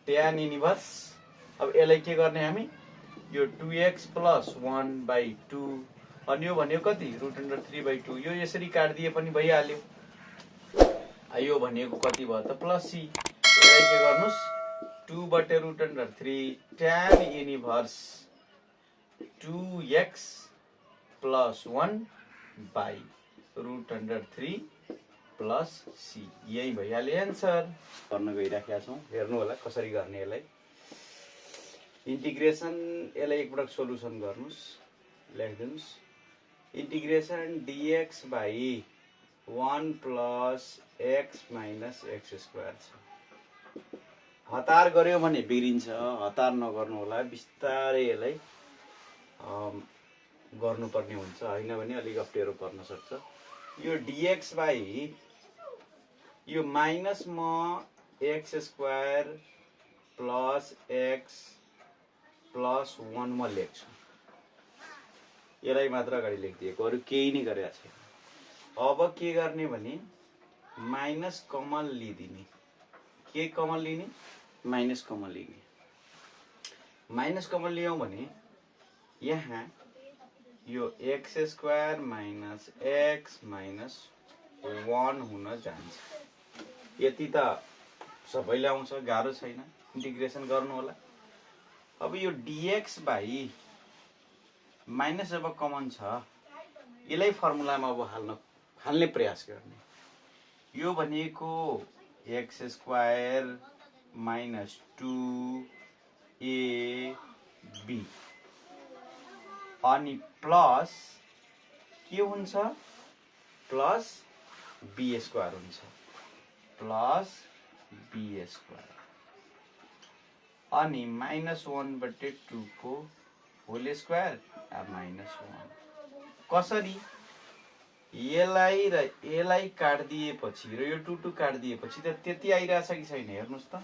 [SPEAKER 1] tan इन्भर्स अब यसलाई के गर्ने हामी यो 2x प्लस 1/2 अनि यो भनेको कति √3/2 यो यसरी काट्दिए पनि भइहाल्यो यो भनेको कति भयो त प्लस c यसलाई के गर्नुस् 2/√3 tan inverse 2x plus 1 by √3 plus c यही भइहाल्यो एन्सर गर्न गइराखेका छौं। हेर्नु होला कसरी गर्ने यसलाई इंटीग्रेशन यसलाई एकपटक सोलुसन गर्नुस् लेख्दिनुस् integration dx by 1 plus x minus x square छ हतार गर्यो भने बिग्रिन्छ हतार नगर्नु होला बिस्तारै यसलाई गर्नुपर्ने हुन्छ हैन भने अलि अप्ठ्यारो पर्न सक्छ। यो dx बाई यो माइनस म x square plus x plus 1 म लेख्छु यसलाई मात्र अगाडि लेखिदिएको अरु केही नै गरेको छैन। अब के गर्ने भने माइनस कमन लिदिने के कमन लिने माइनस कमन लिने माइनस कमन लियौं भने यहाँ यो x square minus x minus 1 हुन जान्छ यति त सबैले आउँछ गाह्रो छैन इंटीग्रेशन गर्नु होला। अब यो dx बाई माइनस जब कमन छ यसलाई फर्मुलामा अब हाल्ने प्रयास गर्ने यो भनेको x स्क्वायर माइनस 2ab अनि प्लस के हुन्छ प्लस बी स्क्वायर हुन्छ प्लस बी स्क्वायर अनि -1/2 को होल स्क्वायर -1 कसरी यसलाई र यसलाई काट्दिएपछि र यो 2 काट्दिएपछि त त्यति आइरहेछ कि छैन हेर्नुस् त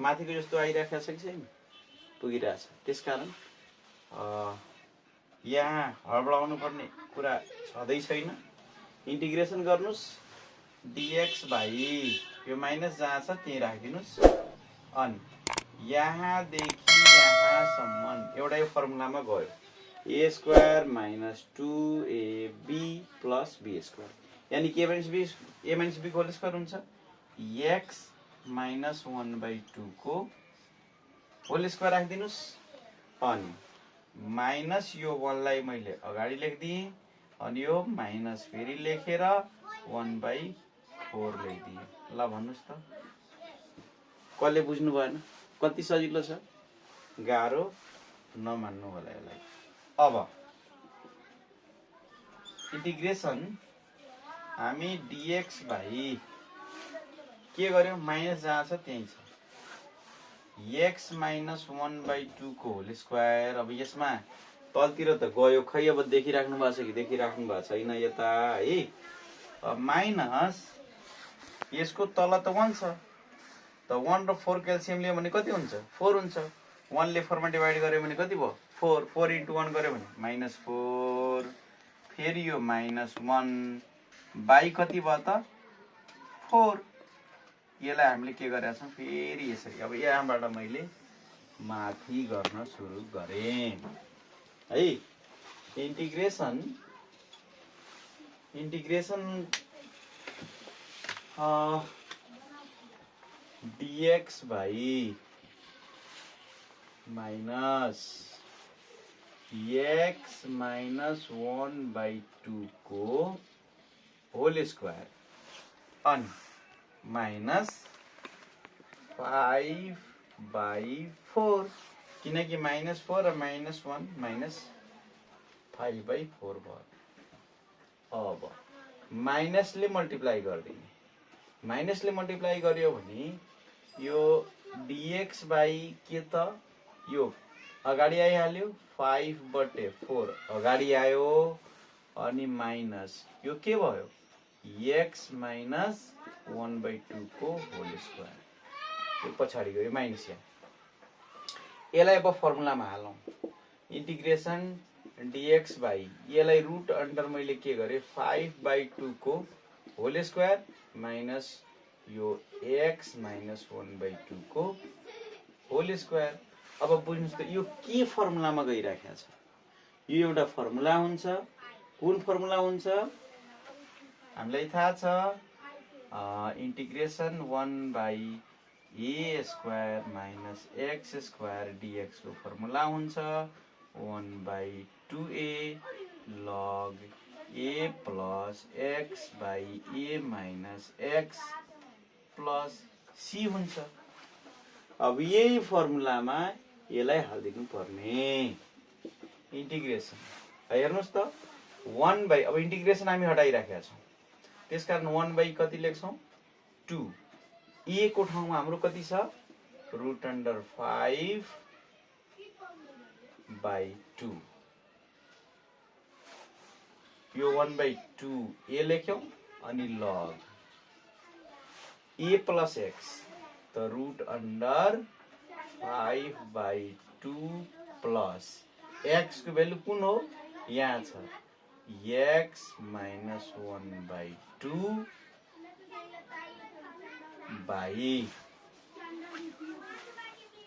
[SPEAKER 1] माथिको जस्तो आइरहेको छ कि छैन पुगिरहेछ त्यसकारण यहाँ हडबडाउनु पर्ने कुरा छँदै छैन इन्टिग्रेसन गर्नुस् dx भाइ यो माइनस जहाँ छ त्यही राखिदिनुस् अनि यहाँदेखि यहाँसम्म एउटा यो फर्मुलामा गयो a square -2ab plus b square यानी कि a minus b whole square हुन्छ x -1/2 को होल स्क्वायर राखिदिनुस् अनि माइनस यो 1 लाई मैले अगाडि लेखिदिएँ अनि यो माइनस फेरि लेखेर 1/4 लेखिदिएँ ल भन्नुस् त कसले बुझ्नु भएन कति सजिलो छ गाह्रो नमान्नु होला यसलाई अब इन्टिग्रेसन हामी dx भाइ के गर्यौं माइनस जहाँ छ त्यही छ x -1/2 को होल स्क्वायर अब यसमा तलतिर त गयो खै अब देखिराख्नु भएको छ कि देखिराख्नु भएको छैन यता है माइनस यसको तल त 1 छ त 1 र 4 क्याल्सियम लियो भने कति हुन्छ 4 हुन्छ 1 ले 4 मा डिवाइड गर्यो भने कति भयो 4 4 × 1 गर्यो भने -4 फेरि यो -1 बाइ कति भयो त 4 यसलाई हामीले के गरेका छौं फेरि यसरी अब यहाँबाट मैले माथि गर्न सुरु गरे है इन्टिग्रेसन dx भाइ माइनस x -1/2 को होल स्क्वायर अनि माइनस 5/4 किनकि -4 र -1 -5/4 भयो अब माइनसले मल्टिप्लाई गरिदिने माइनसले मल्टिप्लाई गर्यो भने यो dx बाइ के त यो अगाडि आइहाल्यो 5/4 अगाडि आयो अनि माइनस यो के भयो x -1/2 को होल स्क्वायर यो पछाडि गयो माइनस यसलाई अब फर्मुलामा हालौं इन्टिग्रेसन dx भाइ यसलाई रुट अन्डर मैले के गरे 5/2 को होल स्क्वायर माइनस यो x -1/2 को होल स्क्वायर अब बुझ्नुस् त यो के फर्मुलामा गइराखेको छ यो एउटा फर्मुला हुन्छ कुन फर्मुला हुन्छ हामीलाई थाहा छ इन्टिग्रेसन 1/a² - x² dx को फर्मुला हुन्छ 1/2a log a plus x/a minus x plus c हुन्छ अब यही फर्मुलामा यसलाई हाल्दिनु पर्ने इन्टिग्रेसन हेर्नुस् त 1/ अब इन्टिग्रेसन हामी हटाइराखेका छौं त्यसकारण 1/ कति लेख्छौं 2 a को ठाउँमा हाम्रो कति छ √5/2 यो 1/2 a लेख्यौं अनि log a plus x त √5/2 plus x को भ्यालु कुन हो यहाँ छ x -1/2 बाइ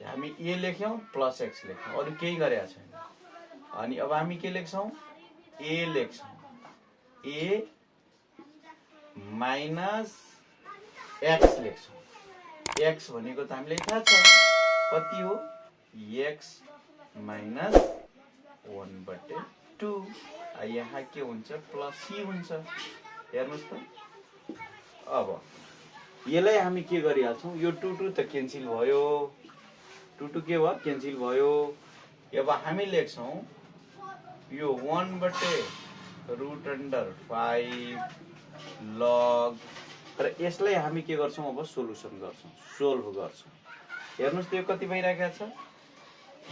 [SPEAKER 1] हामी a लेख्यौं प्लस x लेख्यौं अरु केही गरेका छैन अनि अब हामी के लेख्छौं a लेख्छौं a माइनस x लेख्छौं x भनेको त हामीलाई थाहा छ कति हो x -1/2 यहाँ के हुन्छ प्लस c हुन्छ हेर्नुस् त अब यसलाई हामी के गरिहाल्छौं यो 2 त क्यान्सल भयो 2 के भयो क्यान्सल भयो अब हामी लेख्छौं यो 1/√5 log र यसलाई हामी के गर्छौं अब सोलुसन गर्छौं सोल्भ गर्छौं हेर्नुस् त यो कति भइराखेको छ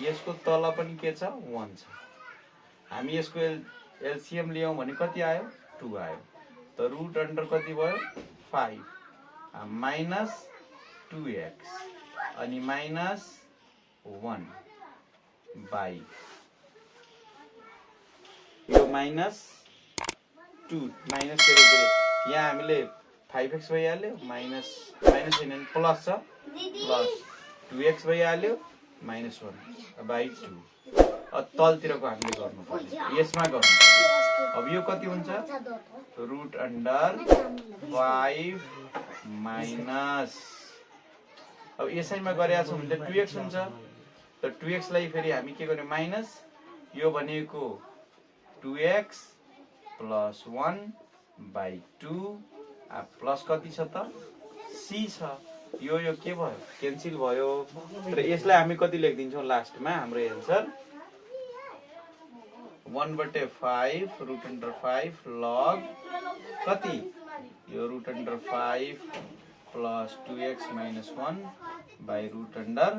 [SPEAKER 1] यसको तल पनि के छ 1 छ हामी यसको एलसीएम लियौं भने कति आयो 2 आयो त रुट अन्डर कति भयो 5 माइनस 2x अनि माइनस 1 बाई यो माइनस 2 माइनस यहाँ हामीले 5x भइहाल्यो माइनस हैन प्लस छ प्लस 2x भइहाल्यो माइनस 1 बाई 2 तलतिरको हामीले गर्नुपर्छ यसमा गर्नुपर्छ अब यो कति हुन्छ रुट अन्डर 5 माइनस अब यसैमा गरेका छौं भने 2x हुन्छ त 2x लाई फेरि हामी के गर्ने माइनस यो भनेको 2x प्लस 1 बाई 2 प्लस कति छ त c छ यो के भयो क्यान्सल भयो र यसलाई हामी कति लेख्दिन्छौं लास्टमा हाम्रो एन्सर 1/5 रुट अन्डर 5 लग कति यो root under 5 plus 2x minus 1 by root under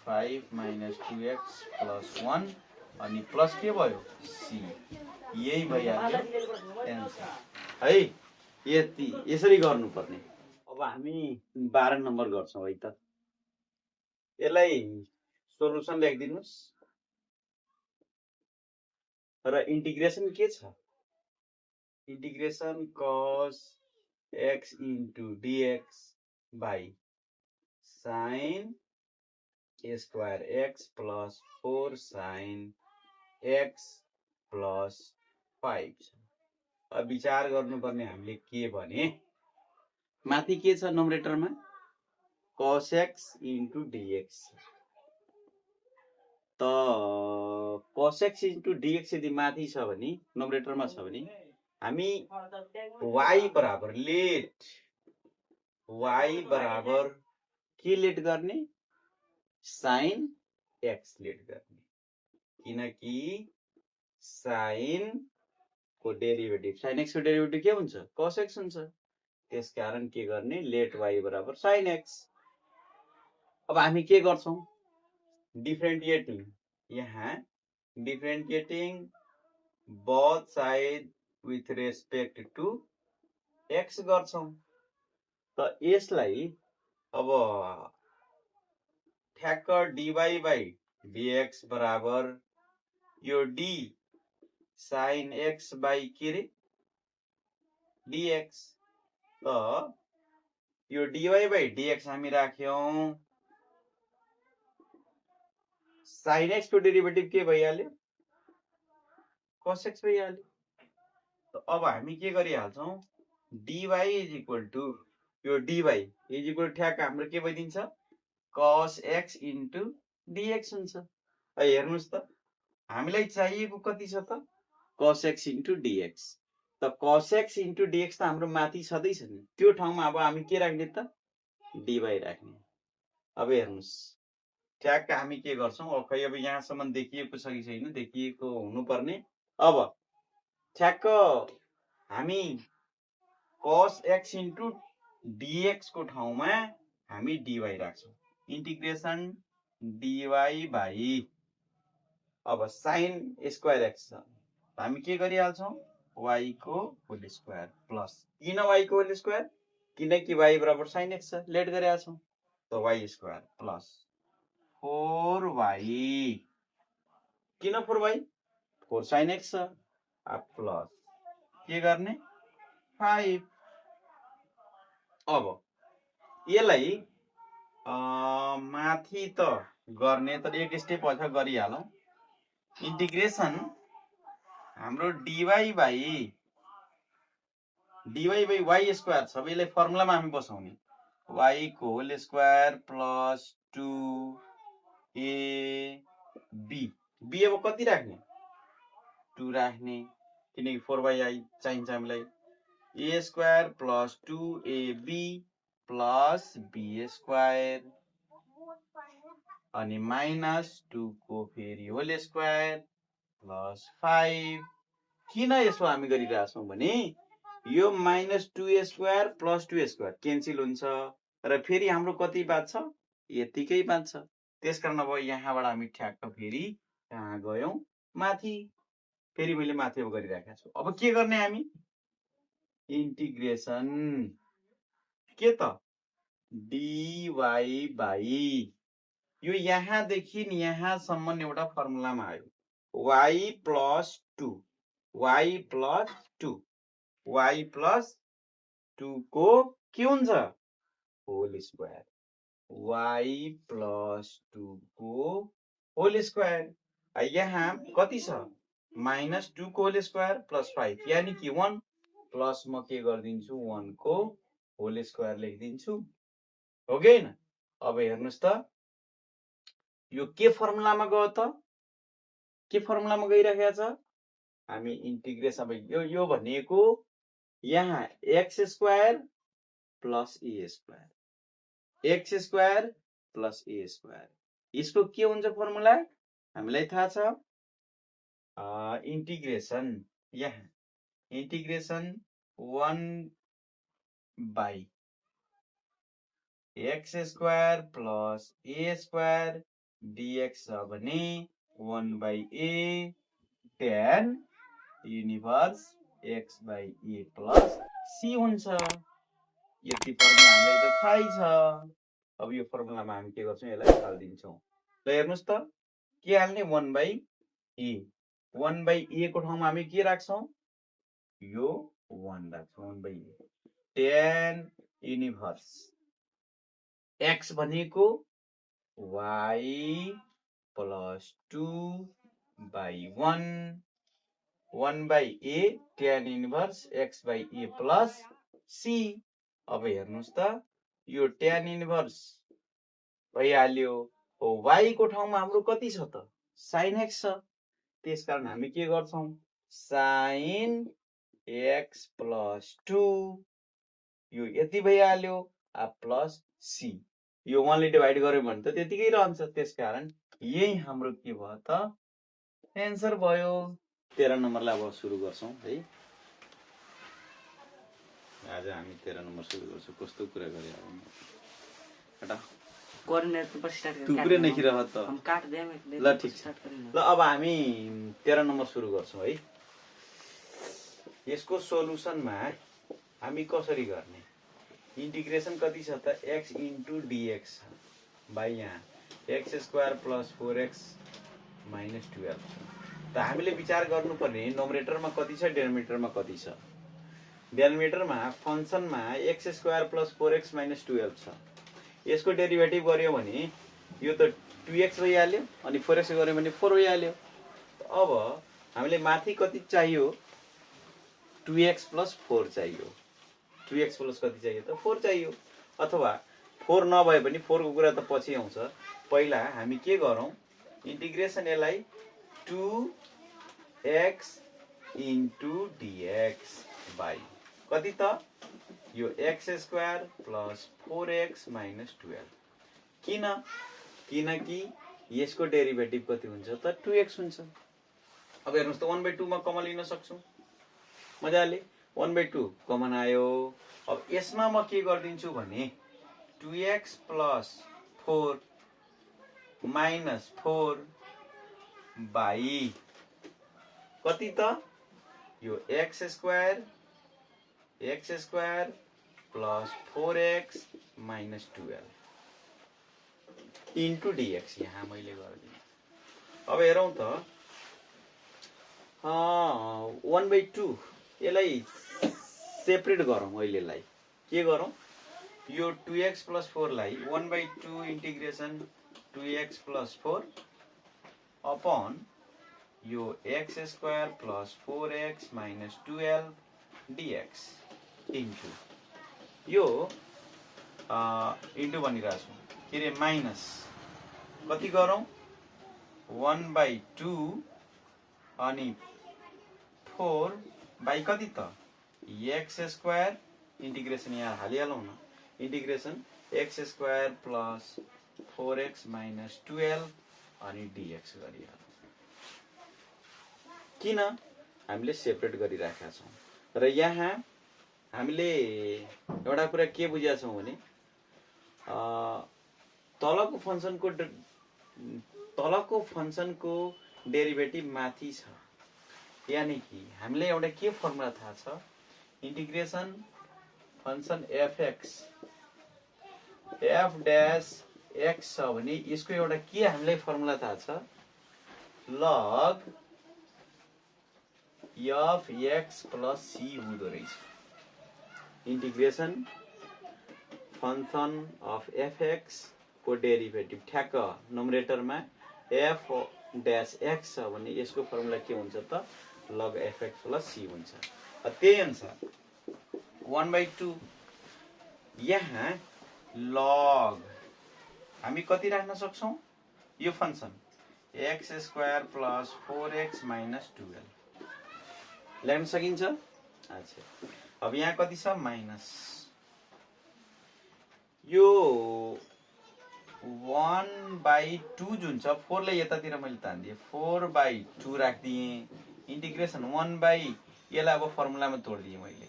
[SPEAKER 1] 5 minus 2x plus 1 अनि प्लस के भयो c यही भइहाल्यो एन्सर है यति यसरी गर्नुपर्ने अब हामी 12 नम्बर गर्छौं है त यसलाई सोलुसन लेखिदिनुस् र इंटीग्रेशन के छ integration cos x into dx by sin a square x plus 4 sin x plus 5 अब विचार गर्नुपर्ने हामीले के भने माथि के छ नोमरेटरमा cos x into dx त cos x into dx यदि माथि छ भने नोमरेटरमा छ भने हामी y बराबर लेट y बराबर के लेट गर्ने sin x लेट गर्ने किनकि sin को डेरिभेटिभ sin x को डेरिभेटिभ के हुन्छ cos x हुन्छ त्यसकारण के गर्ने लेट y बराबर sin x अब हामी के गर्छौं डिफरेन्टिएटिङ यहाँ डिफरेन्टिएटिङ both side with respect to x गर्छौं त यसलाई अब ठ्याक्क dy by dx बराबर यो d sin x by के रे dx त यो dy by dx हामी राख्यौं sin x को डेरिभेटिभ के भइहाल्यो cos x भइहाल्यो त अब हामी के गरिहाल्छौं dy is equal to यो dy is equal ठ्याक्क हाम्रो के भइदिन्छ cos x into dx हुन्छ हेर्नुस् त हामीलाई चाहिएको कति छ त cos x into dx त cos x into dx त हाम्रो माथि छदै छ नि त्यो ठाउँमा अब हामी के राख्ने त dy राख्ने अब हेर्नुस् ठ्याक्क हामी के गर्छौं खै अब यहाँसम्म देखिएको छ कि छैन देखिएको हुनुपर्ने अब ठ्याक्क हामी cos x into dx को ठाउँमा हामी dy राख्छौं इंटीग्रेशन dy by अब sin स्क्वायर x छ हामी के गरिहाल्छौं y को होल स्क्वायर प्लस किन y को होल स्क्वायर किनकि y बराबर sin x छ लेट गरेका छौं त y स्क्वायर प्लस 4y किन 4y 4 sin x छ प्लस के गर्ने 5 अब यसलाई माथि त गर्ने त एक स्टेप अझ गरिहालौं इंटीग्रेशन हाम्रो dy by y स्क्वायर छ यसलाई फर्मुलामा हामी बसाउने y को whole square plus 2ab b अब कति राख्ने 2 राख्ने किनकि 4y चाहिन्छ हामीलाई a square plus 2ab plus b square अनि माइनस 2 को फेरि होल स्क्वायर प्लस 5 किन यसो हामी गरिरहेछौँ भने यो -2a² प्लस 2a² क्यान्सल हुन्छ र फेरि हाम्रो कति बाँच्छ यतिकै बाँच्छ त्यसकारण अब यहाँबाट हामी ठ्याक्क फेरि कहाँ गयौँ माथि फेरि मैले माथि गरिराखेको छु अब के गर्ने हामी इन्टिग्रेसन के त dy बाई यो यहाँदेखि यहाँसम्म एउटा फर्मुलामा आयो y प्लस 2 y प्लस 2 को के हुन्छ होल स्क्वायर y प्लस 2 को होल स्क्वायर यहाँ कति छ -2 को होल स्क्वायर प्लस 5 यानी कि 1 प्लस म के गरिदिन्छु 1 को होल स्क्वायर लेखिदिन्छु हो कि हैन अब हेर्नुस् त यो के फर्मुलामा गयो त के फर्मुलामा गइराखेको छ हामी इन्टिग्रेसन अब यो भनेको यहाँ x² plus a² plus a² यसको के हुन्छ फर्मुला हामीलाई थाहा छ इन्टिग्रेसन यहाँ integration 1 by x² plus a² dx छ भने 1 by a tan inverse x by a plus c हुन्छ यति फर्मुला हामीलाई त थाहै छ अब यो फर्मुलामा हामी के गर्छौं यसलाई हाल्दिन्छौं ल हेर्नुस् त के हाल्ने 1 बाई a 1 बाई a को ठाउँमा हामी के राख्छौं यो 1 राख्छौं 1 by a tan inverse x भनेको y plus 2 by 1 by a tan inverse x by a plus c अब हेर्नुस् त यो tan इन्भर्स भइहाल्यो y को ठाउँमा हाम्रो कति छ त sin x छ त्यसकारण हामी के गर्छौं sin x प्लस 2 यो यति भइहाल्यो प्लस c यो 1 ले डिभाइड गर्यो भने त त्यतिकै रहन्छ त्यसकारण यही हाम्रो के भयो त एन्सर भयो 13 नम्बरलाई अब सुरु गर्छौं है आज हामी 13 नम्बर सुरु गर्छौं कस्तो कुरा गरे हटा
[SPEAKER 2] कोअर्डिनेट पर स्टार्ट
[SPEAKER 1] तू पुरै नै रह त
[SPEAKER 2] हम काट देम
[SPEAKER 1] ल ठीक छ ल अब हामी 13 नम्बर सुरु गर्छौं है यसको सोलुसनमा हामी कसरी गर्ने इन्टिग्रेसन कति छ त x इन्टु dx बाइ यहाँ x² प्लस 4x माइनस 12 त हामीले विचार गर्नुपर्ने नोमिनेटरमा कति छ डेनोमिनेटरमा कति छ डेनोमिनेटरमा फंक्सनमा x² प्लस 4x माइनस 12 छ यसको डेरिभेटिभ गर्यो भने यो त 2x भइहाल्यो अनि 4x गर्यो भने 4 भइहाल्यो अब हामीले माथि कति चाहियो 2x प्लस 4 चाहियो 2x प्लस कति चाहियो त 4 चाहियो अथवा 4 नभए पनि 4 को कुरा त पछि आउँछ पहिला हामी के गरौँ इन्टिग्रेसन यसलाई 2x इन्टु dx बाइ कति त यो x² प्लस 4x माइनस 12 किनकि यसको डेरिभेटिभ कति हुन्छ त 2x हुन्छ अब हेर्नुस् त 1/2 मा कमन लिन सक्छौं मजाले 1/2 कमन आयो अब यसमा म के गर्दिन्छु भने 2x प्लस 4 माइनस 4 बाइ कति त यो x² plus 4x minus 12 into dx यहाँ मैले गरिदिएँ अब हेरौँ त 1/2 यसलाई सेपरेट गरौँ अहिलेलाई के गरौँ यो 2x प्लस 4 लाई 1/2 इन्टिग्रेसन 2x प्लस 4 अपॉन यो x² plus 4x minus 12 dx into यो इन्टु भनिरहेको छु के रे माइनस कति गरौँ 1/2 अनि 4 बाइ कति त x² इन्टिग्रेसन यहाँ हालिहालौँ न integration x² plus 4x minus 12 अनि dx गरिहालौँ किन हामीले सेपरेट गरिराखेका छौँ र यहाँ हामीले एउटा कुरा के बुझेका छौँ भने तलको फंक्सनको डेरिभेटिभ माथि छ यानी कि हामीले एउटा के फर्मुला थाहा छ integration function fx f dash x छ भने यसको एउटा के हामीलाई फर्मुला थाहा छ log f x plus c हुँदो रहेछ इंटीग्रेशन फंक्शन अफ fx को डेरिभेटिभ ठ्याक्क नोमिनेटरमा f dash x छ भने यसको फर्मुला के हुन्छ त log fx plus c हुन्छ त्यही अनुसार 1/2 यहाँ log हामी कति राख्न सक्छौं यो function x² plus 4x minus 12 लेख्न सकिन्छ अच्छा अब यहाँ कति छ माइनस यो 1/2 जुन छ 4 लाई यतातिर मैले तान्दिए 4/2 राख्दिए इंटीग्रेशन 1/ यसलाई अब फर्मुलामा तोड्दिए मैले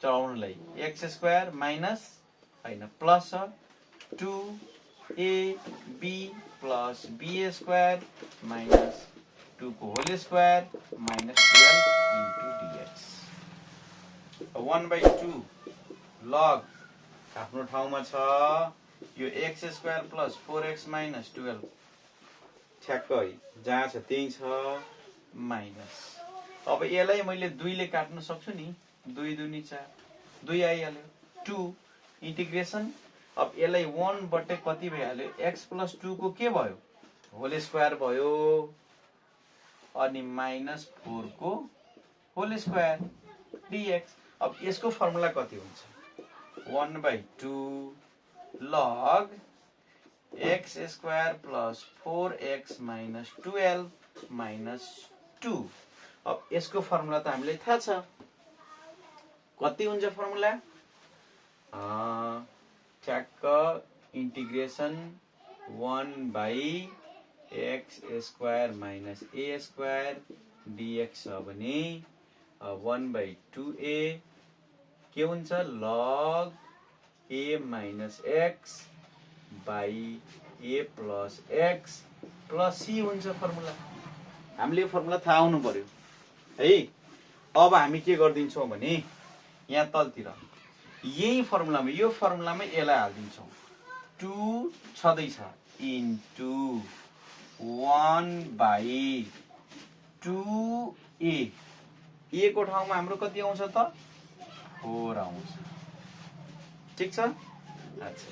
[SPEAKER 1] चढाउनलाई x² माइनस हैन plus 2ab plus b² minus 2 को whole square minus 12 into dx 1/2 log आफ्नो ठाउँमा छ यो x² plus 4x minus 12 ठ्याक्कै जहाँ छ त्यही छ माइनस अब यसलाई मैले 2 ले काट्न सक्छु नि 2 दुनी 4 2 आइहाल्यो 2 इंटीग्रेशन अब यसलाई 1 बटे कति भइहाल्यो x plus 2 को के भयो होल स्क्वायर भयो अनि माइनस 4 को होल स्क्वायर dx अब यसको फर्मुला कति हुन्छ 1/2 log x² plus 4x minus 12 minus 2 अब यसको फर्मुला त हामीलाई थाहा छ कति हुन्छ फर्मुला ठ्याक्क integration 1/x² minus a² dx छ भने 1/2a के हुन्छ log a minus x by a plus x plus c हुन्छ फर्मुला हामीले यो फर्मुला थाहा हुनु पर्यो है अब हामी के गर्दिन्छौं भने यहाँ तलतिर यही फर्मुलामा यो फर्मुलामा यसलाई हाल्दिन्छौं 2 छदै छ इन्टु 1/2a a को ठाउँमा हाम्रो कति आउँछ त 4 आउँछ ठीक छ अच्छा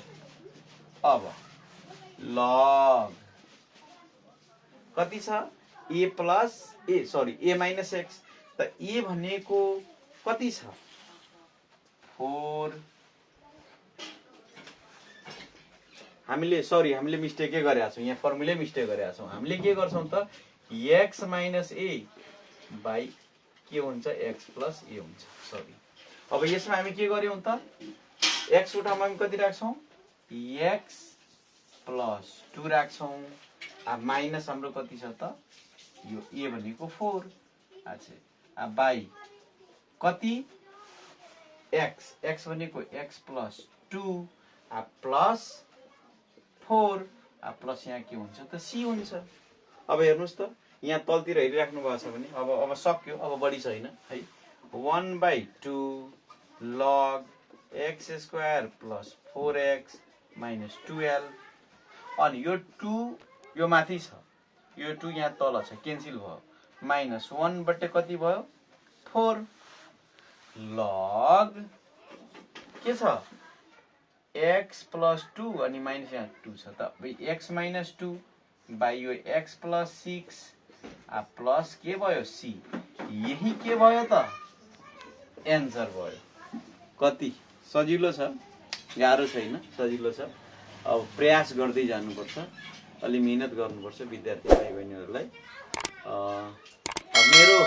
[SPEAKER 1] अब log कति छ a plus a sorry a minus x त a भनेको कति छ 4 हामीले मिस्टेक के गरेका छौं यहाँ फर्मुला मिस्टेक गरेका छौं हामीले के गर्छौं त x minus a by के हुन्छ x plus a हुन्छ सरी अब यसमा हामी के गर्यौं त x को ठाउँमा हामी कति राख्छौं x plus 2 राख्छौं अब माइनस हाम्रो कति छ त यो a भनेको 4 अच्छा अब बाइ कति x भनेको x plus 2 अब प्लस 4 अब प्लस यहाँ के हुन्छ त c हुन्छ अब हेर्नुस् त यहाँ तलतिर हेरिराख्नु भएको छ भने अब सक्यो अब बढी छैन है 1/2 log x² plus 4x minus 12 अनि यो 2 यो माथि छ यो 2 यहाँ तल छ क्यान्सल भयो माइनस 1 बटे कति भयो 4 log के छ x plus 2 अनि माइनस यहाँ 2 छ त x minus 2 by यो x plus 6 आ प्लस के भयो c यही के भयो त एन्सर भयो कति सजिलो छ गाह्रो छैन सजिलो छ अब प्रयास गर्दै जानुपर्छ अलि मेहनत गर्नुपर्छ विद्यार्थी भाइ बहिनीहरुलाई मेरो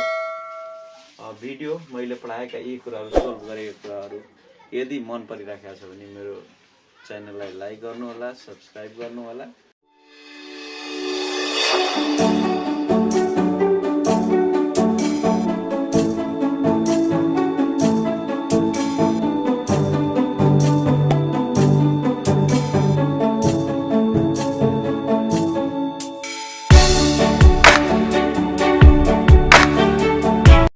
[SPEAKER 1] भिडियो मैले पढाएका यी कुराहरु सोल्भ गरेका कुराहरु यदि मन परिराखेको छ भने मेरो च्यानललाई लाइक गर्नु होला सब्स्क्राइब गर्नु होला